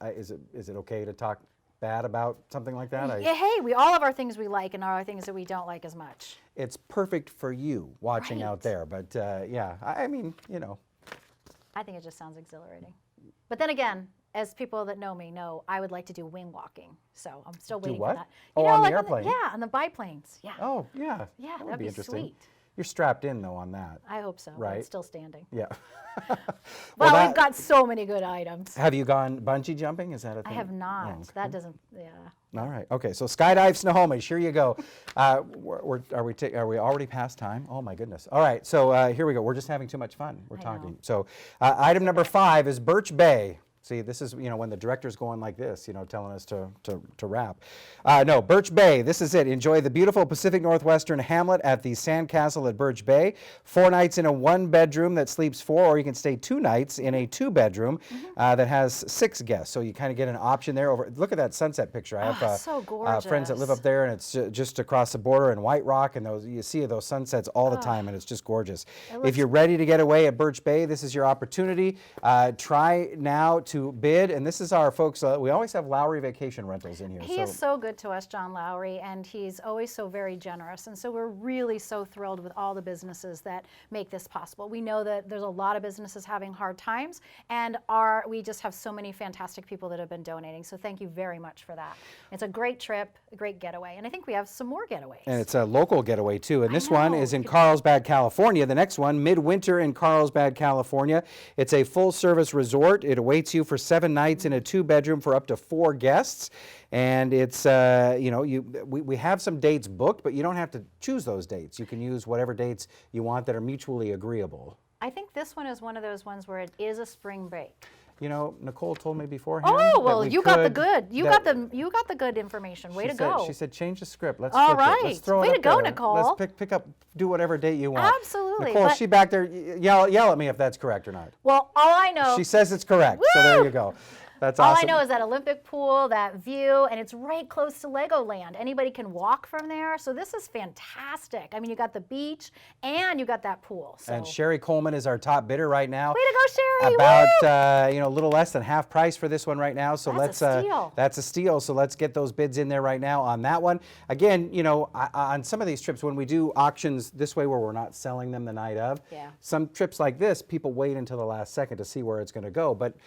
is it okay to talk bad about something like that? Yeah, hey, we all have our things we like and our things that we don't like as much. It's perfect for you watching out Right. there. But yeah, I mean, I think it just sounds exhilarating. But then again, as people that know me know, I would like to do wing walking. So I'm still waiting what? for that. Oh, on the like airplane? yeah, on the biplanes. Yeah. Oh, yeah. Yeah, that would that'd be be interesting. sweet. You're strapped in though on that. I hope so. But Right. it's still standing. Yeah. Well, that- we've got so many good items. Have you gone bungee jumping? Is that a I thing? have not. Oh, okay. That doesn't. Yeah. All right. Okay. So Skydive Snohomish. Here you go. Are we already past time? Oh my goodness. All right. So here we go. We're just having too much fun. We're I talking. know. So item number 5 is Birch Bay. See, this is, when the director's going like this, telling us to wrap. No, Birch Bay, this is it. Enjoy the beautiful Pacific Northwestern hamlet at the Sandcastle at Birch Bay. 4 nights in a 1-bedroom that sleeps 4, or you can stay 2 nights in a 2-bedroom that has 6 guests. So you kind of get an option there. Look at that sunset picture. I have so gorgeous. friends that live up there, and it's just across the border in White Rock, and you see those sunsets all the time, and it's just gorgeous. If you're ready to get away at Birch Bay, this is your opportunity. Try now to bid, and this is our folks. We always have Lowry Vacation Rentals in here. He is so good to us, John Lowry, and he's always so very generous. And so we're really so thrilled with all the businesses that make this possible. We know that there's a lot of businesses having hard times, and we just have so many fantastic people that have been donating. So thank you very much for that. It's a great trip, a great getaway, and I think we have some more getaways. And it's a local getaway too. And this one is in Carlsbad, California. The next one, Midwinter in Carlsbad, California. It's a full-service resort. It awaits you for 7 nights in a 2-bedroom for up to 4 guests. And it's, we have some dates booked, but you don't have to choose those dates. You can use whatever dates you want that are mutually agreeable. I think this one is one of those ones where it is a spring break. Nicole told me beforehand. Oh, well, you got the good. You got the good information. Way to go. She said, change the script. Let's all flip right. it. Let's throw Way it to up go, there. Nicole. Let's pick up, do whatever date you want. Absolutely. Nicole, she back there, yell at me if that's correct or not. Well, all I know. She says it's correct. Woo! So there you go. That's all awesome. I know is that Olympic pool, that view, and it's right close to Legoland. Anybody can walk from there. So this is fantastic. I mean, you got the beach and you got that pool. So. And Sherry Coleman is our top bidder right now. Way to go, Sherry! About a little less than half price for this one right now. So that's a steal. That's a steal. So let's get those bids in there right now on that one. Again, on some of these trips when we do auctions this way where we're not selling them the night of, some trips like this, people wait until the last second to see where it's going to go. But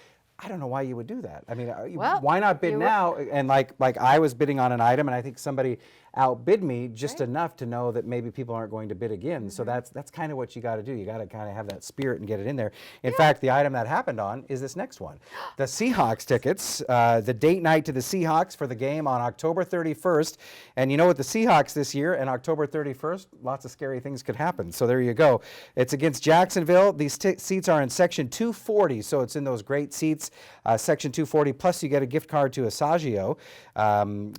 I don't know why you would do that. I mean, why not bid now? And like I was bidding on an item, and I think somebody outbid me just enough to know that maybe people aren't going to bid again. So that's kind of what you got to do. You got to kind of have that spirit and get it in there. In fact, the item that happened on is this next one. The Seahawks tickets, the date night to the Seahawks for the game on October 31st. And with the Seahawks this year and October 31st, lots of scary things could happen. So there you go. It's against Jacksonville. These seats are in section 240, so it's in those great seats, section 240. Plus you get a gift card to Asagio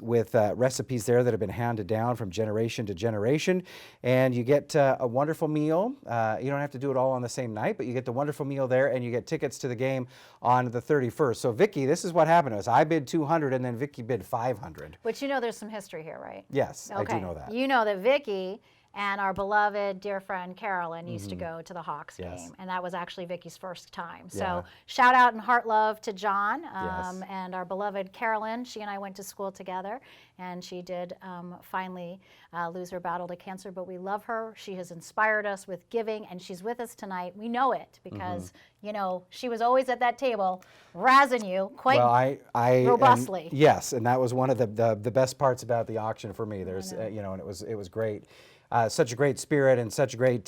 with recipes there that have been handed down from generation to generation, and you get a wonderful meal. You don't have to do it all on the same night, but you get the wonderful meal there, and you get tickets to the game on the 31st. So Vicki, this is what happened to us. I bid 200, and then Vicki bid 500. But there's some history here, right? Yes, okay. I do know that. You know that Vicki and our beloved dear friend Carolyn used to go to the Hawks game, and that was actually Vicki's first time. So shout out and heart love to John and our beloved Carolyn. She and I went to school together, and she did finally lose her battle to cancer, but we love her. She has inspired us with giving, and she's with us tonight. We know it because she was always at that table razzing you quite robustly. Yes, and that was one of the best parts about the auction for me. There's and it was great. Such a great spirit and such great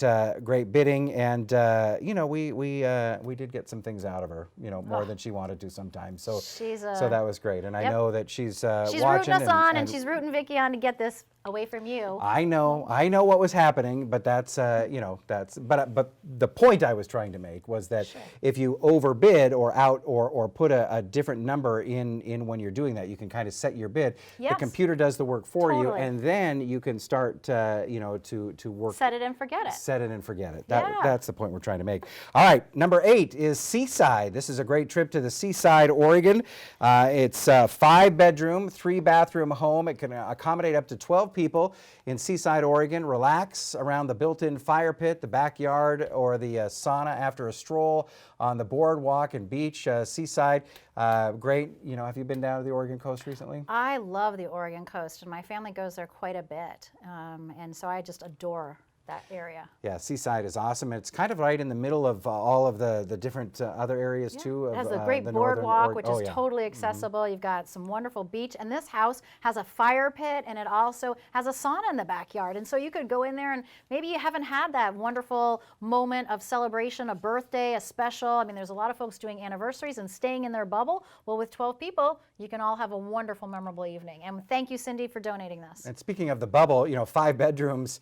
bidding, and we did get some things out of her, more than she wanted to sometimes. So so that was great, and I know that she's watching. Rooting us on, and she's rooting Vicki on to get this away from you. I know what was happening, but that's but the point I was trying to make was that if you overbid or put a different number in when you're doing that, you can kind of set your bid. Yes. The computer does the work for you, and then you can start to work. Set it and forget it. Set it and forget it. That's the point we're trying to make. All right, number 8 is Seaside. This is a great trip to the Seaside, Oregon. It's a 5-bedroom, 3-bathroom home. It can accommodate up to 12 people in Seaside, Oregon. Relax around the built-in fire pit, the backyard, or the sauna after a stroll on the boardwalk and beach. Seaside, great. Have you been down to the Oregon coast recently? I love the Oregon coast, and my family goes there quite a bit, and so I just adore that area. Yeah, Seaside is awesome. It's kind of right in the middle of all of the different other areas too. It has a great boardwalk, which is totally accessible. You've got some wonderful beach, and this house has a fire pit, and it also has a sauna in the backyard. And so you could go in there, and maybe you haven't had that wonderful moment of celebration, a birthday, a special. I mean, there's a lot of folks doing anniversaries and staying in their bubble. Well, with 12 people, you can all have a wonderful, memorable evening. And thank you, Cindy, for donating this. And speaking of the bubble, 5 bedrooms,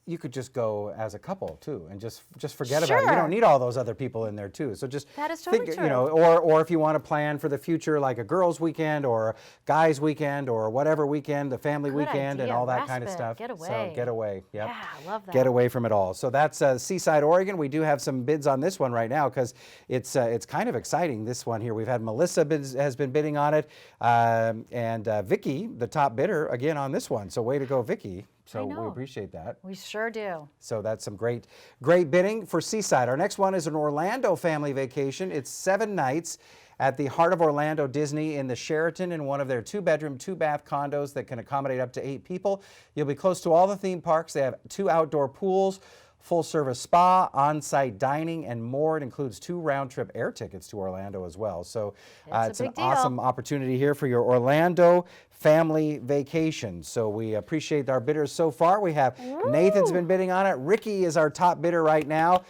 you could just go as a couple too, and just forget about it. You Sure. don't need all those other people in there too. So just That is totally think, true. or if you want to plan for the future, like a girls' weekend or guys' weekend or whatever weekend, the family Good weekend, and idea. all that kind of Respite. stuff. Get So away. get away. Yep. Yeah, I love that. Get away from it all. So that's Seaside, Oregon. We do have some bids on this one right now because it's kind of exciting. This one here, we've had Melissa has been bidding on it, and Vicky, the top bidder, again on this one. So way to go, Vicky. So we know. appreciate that. We sure do. So that's some great bidding for Seaside. Our next one is an Orlando family vacation. It's 7 nights at the Heart of Orlando Disney in the Sheraton in one of their 2-bedroom, 2-bath condos that can accommodate up to 8 people. You'll be close to all the theme parks. They have 2 outdoor pools, full-service spa, on-site dining, and more. It includes 2 round-trip air tickets to Orlando as well. So it's a an big deal. awesome opportunity here for your Orlando family vacation. So we appreciate our bidders so far. We have Nathan's been bidding on it. Ricky is our top bidder right now.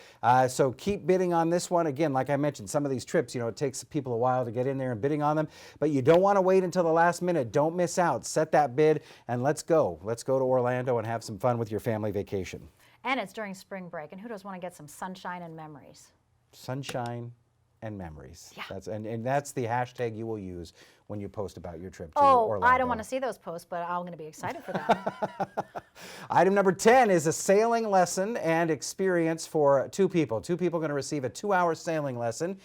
So keep bidding on this one. Again, like I mentioned, some of these trips, it takes people a while to get in there and bidding on them, but you don't want to wait until the last minute. Don't miss out. Set that bid and let's go. Let's go to Orlando and have some fun with your family vacation. And it's during spring break, and who doesn't want to get some sunshine and memories? Sunshine and memories. Yeah. And that's the hashtag you will use when you post about your trip to Oh, Orlando. I don't want to see those posts, but I'm going to be excited for them. Item number 10 is a sailing lesson and experience for 2 people. 2 people are going to receive a 2-hour sailing lesson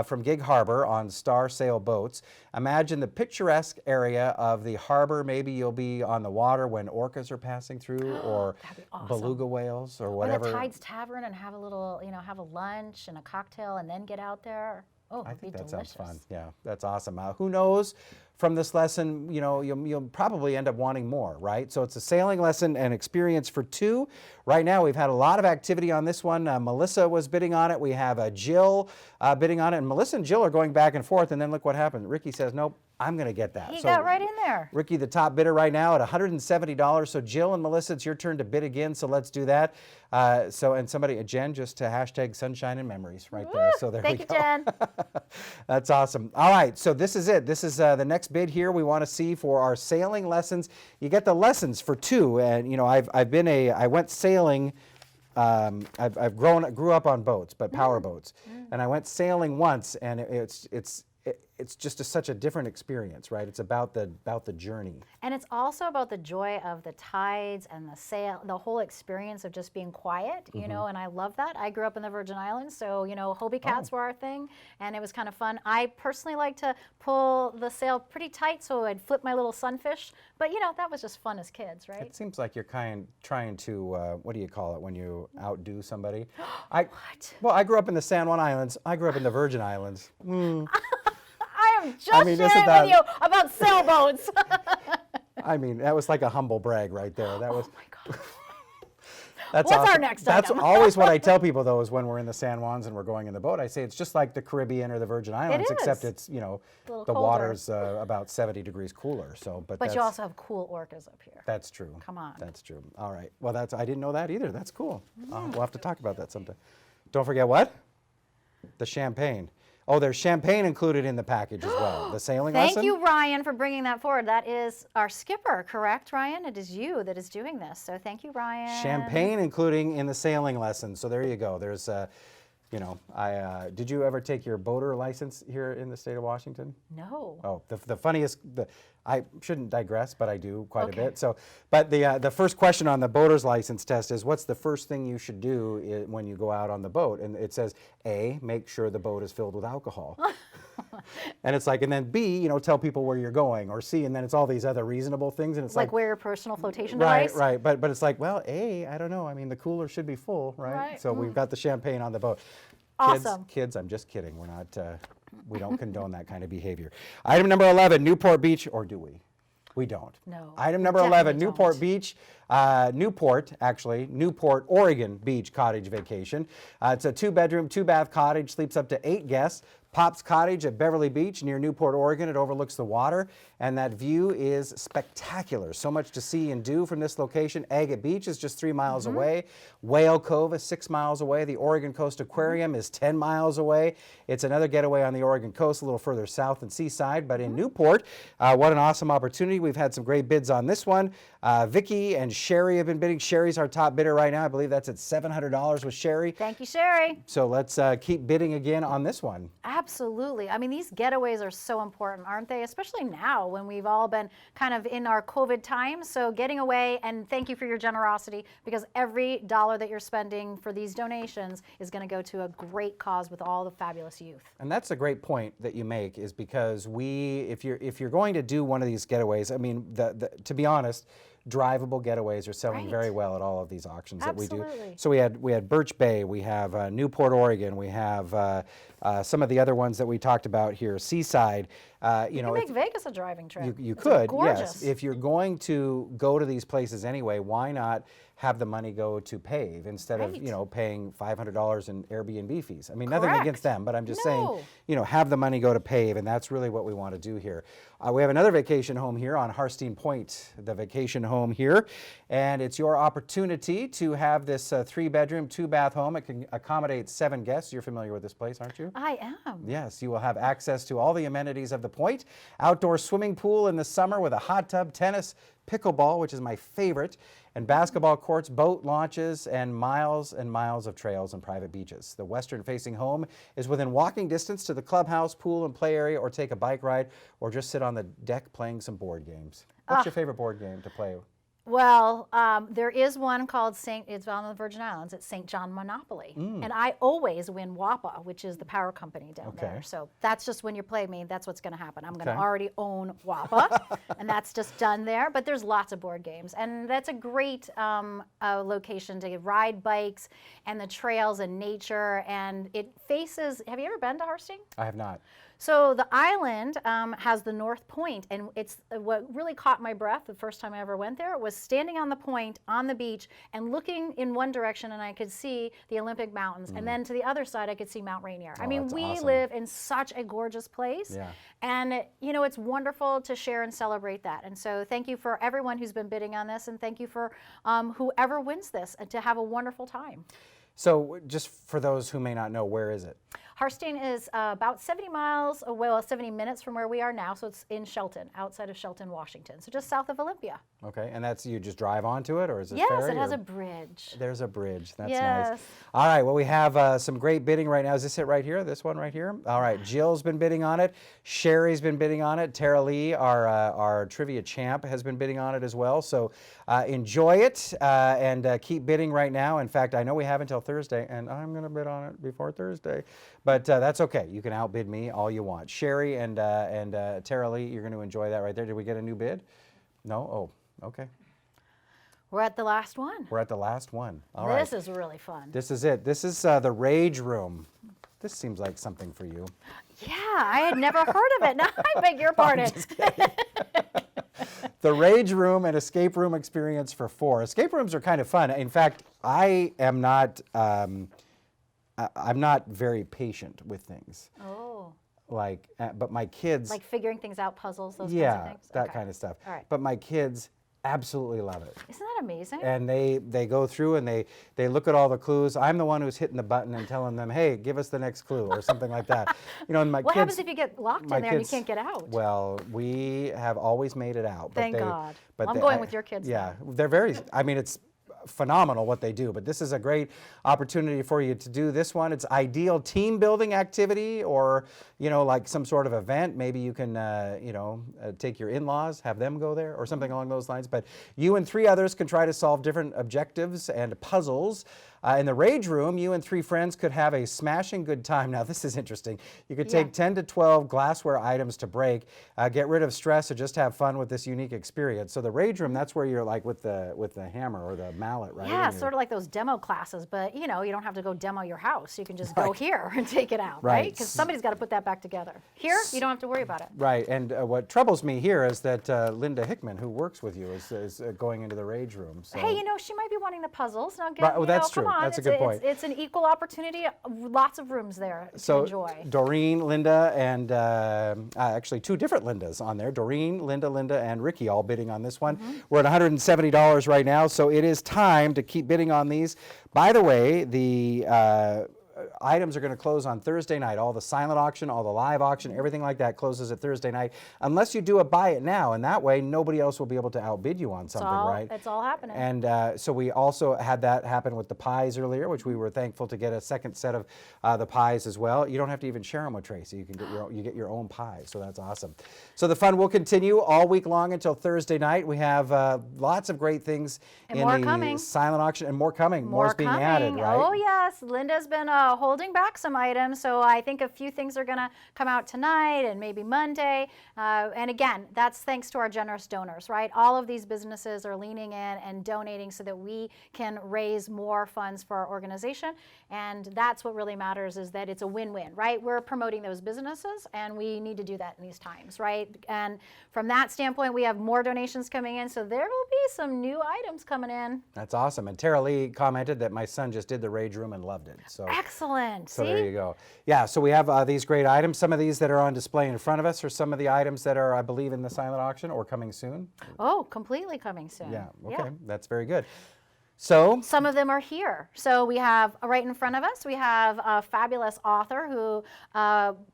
from Gig Harbor on Star Sail boats. Imagine the picturesque area of the harbor. Maybe you'll be on the water when orcas are passing through, or That'd be awesome. beluga whales, or Or whatever. the Tides Tavern and have a little, have a lunch and a cocktail and then get out there. Oh, I it'd be think that delicious. sounds fun. Yeah, that's awesome. Who knows? From this lesson, you'll probably end up wanting more, right? So it's a sailing lesson and experience for 2. Right now, we've had a lot of activity on this one. Melissa was bidding on it. We have Jill bidding on it, and Melissa and Jill are going back and forth. And then look what happened. Ricky says, "Nope, I'm going to get that." He So got right in there. Ricky, the top bidder right now at $170. So Jill and Melissa, it's your turn to bid again. So let's do that. And somebody, Jen, just to hashtag sunshine and memories right there. So there Thank we you, go. Jen. That's awesome. All right, so this is it. This is the next bid here we want to see for our sailing lessons. You get the lessons for 2, and I went sailing. I grew up on boats, but power boats, and I went sailing once, and it's just such a different experience, right? It's about the journey. And it's also about the joy of the tides and the sail, the whole experience of just being quiet, and I love that. I grew up in the Virgin Islands, so, Hobie cats were our thing, and it was kind of fun. I personally like to pull the sail pretty tight so I'd flip my little sunfish, but, that was just fun as kids, right? It seems like you're trying to, what do you call it when you outdo somebody? What? Well, I grew up in the San Juan Islands. I grew up in the Virgin Islands. I am just sharing with you about sailboats. I mean, that was like a humble brag right there. That was. Oh my God. That's What's awesome. our next That's item? always what I tell people, though, is when we're in the San Juans and we're going in the boat, I say it's just like the Caribbean or the Virgin Islands, except is. it's, little the colder. water's about 70 degrees cooler. So, but But you also have cool orcas up here. that's true. Come on. That's true. All right. Well, I didn't know that either. That's cool. We'll have to talk about that sometime. Don't forget what? The champagne. Oh, there's champagne included in the package as well. The sailing lesson? Thank you, Ryan, for bringing that forward. That is our skipper, correct, Ryan? It is you that is doing this. So thank you, Ryan. Champagne including in the sailing lesson. So there you go. There's, did you ever take your boater license here in the state of Washington? No. Oh, the funniest, I shouldn't digress, but I do quite Okay. a bit. So, but the first question on the boater's license test is, what's the first thing you should do when you go out on the boat? And it says, A, make sure the boat is filled with alcohol. And it's like, and then B, tell people where you're going, or C, and then it's all these other reasonable things, and it's Like wear your personal flotation right, device? right. But it's like, well, A, I don't know. I mean, the cooler should be full, right? Right. So we've got the champagne on the boat. Awesome. Kids, I'm just kidding. We're not, we don't condone that kind of behavior. Item number 11, Newport Beach, or do we? We don't. No, Item we number 11, definitely Newport don't. Beach, Newport, Oregon Beach Cottage Vacation. It's a 2-bedroom, 2-bath cottage, sleeps up to 8 guests. Pop's Cottage at Beverly Beach near Newport, Oregon. It overlooks the water, and that view is spectacular. So much to see and do from this location. Agate Beach is just 3 miles away. Whale Cove is 6 miles away. The Oregon Coast Aquarium is 10 miles away. It's another getaway on the Oregon coast, a little further south than Seaside, but in Newport. What an awesome opportunity. We've had some great bids on this one. Vicki and Sherry have been bidding. Sherry's our top bidder right now. I believe that's at $700 with Sherry. Thank you, Sherry. So let's keep bidding again on this one. Absolutely. I mean, these getaways are so important, aren't they? Especially now when we've all been kind of in our COVID times. So getting away, and thank you for your generosity, because every dollar that you're spending for these donations is going to go to a great cause with all the fabulous youth. And that's a great point that you make, is because if you're going to do one of these getaways, I mean, to be honest, drivable getaways are selling very well at all of these auctions that we do. So we had Birch Bay, we have Newport, Oregon, we have some of the other ones that we talked about here, Seaside. You can make Vegas a driving trip. You It's could, gorgeous. yes. If you're going to go to these places anyway, why not have the money go to Pave instead of paying $500 in Airbnb fees? I mean, nothing against them, but I'm just saying, have the money go to Pave, and that's really what we want to do here. We have another vacation home here on Harstein Point, the vacation home here, and it's your opportunity to have this 3-bedroom, 2-bath home. It can accommodate 7 guests. You're familiar with this place, aren't you? I am. Yes, you will have access to all the amenities of the point. Outdoor swimming pool in the summer with a hot tub, tennis, pickleball, which is my favorite, and basketball courts, boat launches, and miles of trails and private beaches. The western-facing home is within walking distance to the clubhouse, pool, and play area, or take a bike ride, or just sit on the deck playing some board games. What's your favorite board game to play? Well, there is one called it's on the Virgin Islands. It's St. John Monopoly. And I always win WAPA, which is the power company down there. So that's just when you play me, that's what's going to happen. I'm going to already own WAPA, and that's just done there. But there's lots of board games. And that's a great location to ride bikes and the trails and nature. And it faces, have you ever been to Harstein? I have not. So the island has the North Point, and it's what really caught my breath the first time I ever went there was standing on the point on the beach and looking in one direction, and I could see the Olympic Mountains, and then to the other side I could see Mount Rainier. I mean, we live in such a gorgeous place, and it's wonderful to share and celebrate that. And so thank you for everyone who's been bidding on this, and thank you for whoever wins this, and to have a wonderful time. So just for those who may not know, where is it? Harstein is about 70 miles away, well, 70 minutes from where we are now, so it's in Shelton, outside of Shelton, Washington, so just south of Olympia. Okay, and that's, you just drive onto it, or is it Yes, ferry, it has or? a bridge. There's a bridge, that's Yes. nice. All right, well, we have some great bidding right now. Is this it right here, this one right here? All right, Jill's been bidding on it. Sherry's been bidding on it. Tara Lee, our trivia champ, has been bidding on it as well, so enjoy it and keep bidding right now. In fact, I know we have until Thursday, and I'm going to bid on it before Thursday, but that's okay. You can outbid me all you want. Sherry and Tara Lee, you're going to enjoy that right there. Did we get a new bid? No? Oh, okay. We're at the last one. We're at the last one. All right. This is really fun. This is it. This is the Rage Room. This seems like something for you. Yeah, I had never heard of it. Now I beg your pardon. The Rage Room and Escape Room experience for 4. Escape rooms are kind of fun. In fact, I am not. I'm not very patient with things. Oh. But my kids. Like figuring things out, puzzles, those kinds of Yeah, things? that Okay. kind of stuff. All right. But my kids absolutely love it. Isn't that amazing? And they go through and they look at all the clues. I'm the one who's hitting the button and telling them, hey, give us the next clue or something like that. And my what kids, happens if you get locked in there and you kids- can't get out? Well, we have always made it out. Thank God. But I'm going with your kids Yeah, they're very, it's phenomenal what they do, but this is a great opportunity for you to do this one. It's ideal team building activity, or like some sort of event. Maybe you can take your in-laws, have them go there or something along those lines. But you and 3 others can try to solve different objectives and puzzles. In the Rage Room, you and 3 friends could have a smashing good time. Now, this is interesting. You could take 10 to 12 glassware items to break, get rid of stress, or just have fun with this unique experience. So the Rage Room, that's where you're like with the hammer or the mallet, right? Yeah, sort of like those demo classes, but you don't have to go demo your house. You can just go here and take it out, right? Because somebody's got to put that back together. Here, you don't have to worry about it. Right, and what troubles me here is that Linda Hickman, who works with you, is going into the Rage Room. So. Hey, she might be wanting the puzzles. Now, That's true. Come on. That's a good point. It's an equal opportunity. Lots of rooms there to enjoy. Doreen, Linda, and actually 2 different Lindas on there. Doreen, Linda, and Ricky all bidding on this one. We're at $170 right now, so it is time to keep bidding on these. By the way, the items are going to close on Thursday night. All the silent auction, all the live auction, everything like that closes at Thursday night, unless you do a buy it now, and that way nobody else will be able to outbid you on something, right? It's all happening. And so we also had that happen with the pies earlier, which we were thankful to get a second set of the pies as well. You don't have to even share them with Tracy. You can get you get your own pie, so that's awesome. So the fun will continue all week long until Thursday night. We have lots of great things And in more the coming. silent auction, and more coming. More's being coming. added, right? Oh yes, Linda's been holding back some items, so I think a few things are going to come out tonight and maybe Monday. And again, that's thanks to our generous donors, right? All of these businesses are leaning in and donating so that we can raise more funds for our organization. And that's what really matters, is that it's a win-win, right? We're promoting those businesses, and we need to do that in these times, right? And from that standpoint, we have more donations coming in, so there will be some new items coming in. That's awesome. And Tara Lee commented that my son just did the Rage Room and loved it. So Excellent. So See? there you go. Yeah, so we have these great items. Some of these that are on display in front of us are some of the items that are, I believe, in the silent auction or coming soon. Oh, completely coming soon. Yeah, okay, that's very good. So some of them are here. So we have right in front of us, we have a fabulous author who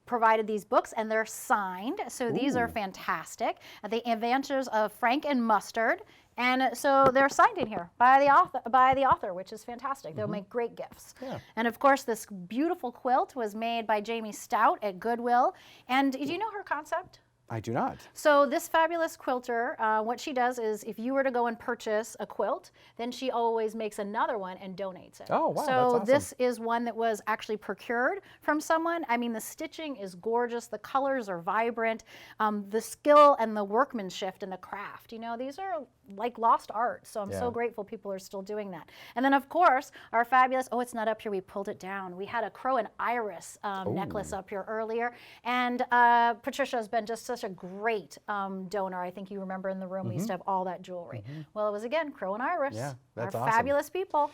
provided these books, and they're signed. So these are fantastic. The Adventures of Frank and Mustard. And so they're signed in here by the author, which is fantastic. They'll make great gifts. Yeah. And of course, this beautiful quilt was made by Jamie Stout at Goodwill. And do you know her concept? I do not. So this fabulous quilter, what she does is, if you were to go and purchase a quilt, then she always makes another one and donates it. Oh, wow, So that's awesome. this is one that was actually procured from someone. I mean, the stitching is gorgeous. The colors are vibrant. The skill and the workmanship and the craft, you know, these are like lost art. So I'm so grateful people are still doing that. And then, of course, our fabulous, oh, it's not up here. We pulled it down. We had a crow and iris necklace up here earlier. And Patricia has been just such a great donor. I think you remember in the room we used to have all that jewelry. Well, it was, again, crow and iris. Yeah, that's our awesome. fabulous people.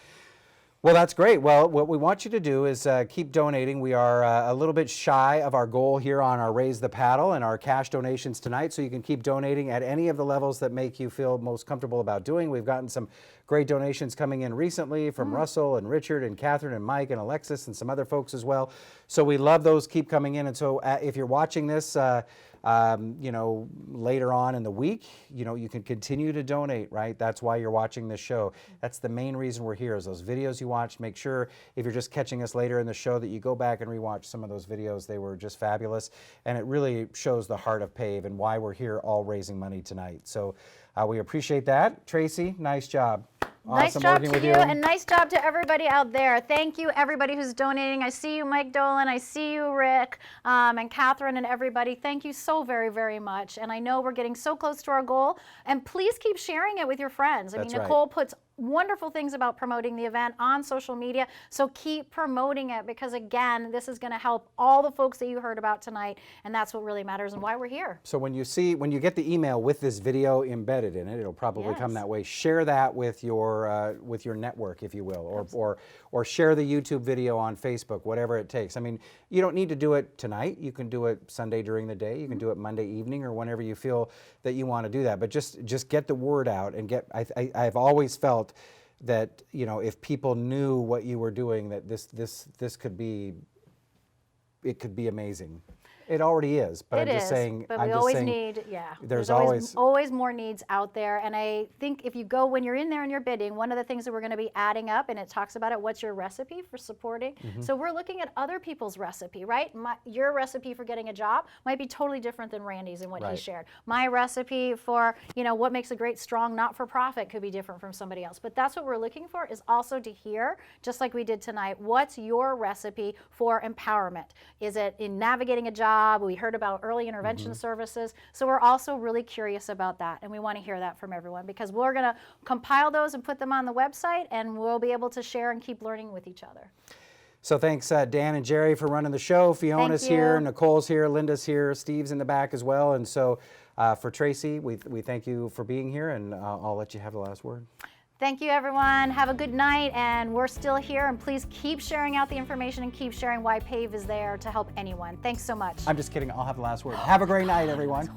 Well, that's great. Well, what we want you to do is keep donating. We are a little bit shy of our goal here on our Raise the Paddle and our cash donations tonight, so you can keep donating at any of the levels that make you feel most comfortable about doing. We've gotten some great donations coming in recently from Russell and Richard and Catherine and Mike and Alexis and some other folks as well. So we love those. Keep coming in. And so if you're watching this, you know, later on in the week, you know, you can continue to donate, right? That's why you're watching this show. That's the main reason we're here, is those videos you watched. Make sure, if you're just catching us later in the show, that you go back and rewatch some of those videos. They were just fabulous. And it really shows the heart of Pave and why we're here all raising money tonight. So we appreciate that. Tracy, nice job. Nice Awesome job working to with you, and nice job to everybody out there. Thank you, everybody who's donating. I see you, Mike Dolan. I see you, Rick, and Catherine, and everybody. Thank you so very, very much. And I know we're getting so close to our goal. And please keep sharing it with your friends. I mean, That's right. Nicole puts wonderful things about promoting the event on social media. So keep promoting it, because again, this is going to help all the folks that you heard about tonight, and that's what really matters and why we're here. So when you get the email with this video embedded in it, it'll probably come Yes. that way. Share that with your network, if you will, or share the YouTube video on Facebook, whatever it takes. I mean, you don't need to do it tonight. You can do it Sunday during the day. You can do it Monday evening, or whenever you feel that you want to do that. But just get the word out and get. I've always felt that, you know, if people knew what you were doing, that this could be, it could be amazing. It already is, but It I'm just is, saying. but I'm we just always saying, need, There's always more needs out there. And I think if you go, when you're in there and you're bidding, one of the things that we're going to be adding up, and it talks about it, what's your recipe for supporting? So we're looking at other people's recipe, right? Your recipe for getting a job might be totally different than Randy's and what he Right. shared. My recipe for, you know, what makes a great, strong, not-for-profit could be different from somebody else. But that's what we're looking for, is also to hear, just like we did tonight, what's your recipe for empowerment? Is it in navigating a job? We heard about early intervention services. So we're also really curious about that, and we want to hear that from everyone, because we're going to compile those and put them on the website, and we'll be able to share and keep learning with each other. So thanks, Dan and Jerry, for running the show. Fiona's Thank you. here, Nicole's here, Linda's here, Steve's in the back as well. And so for Tracy, we thank you for being here, and I'll let you have the last word. Thank you, everyone. Have a good night, and we're still here, and please keep sharing out the information and keep sharing why Pave is there to help anyone. Thanks so much. I'm just kidding. I'll have the last word. Have a great night, everyone.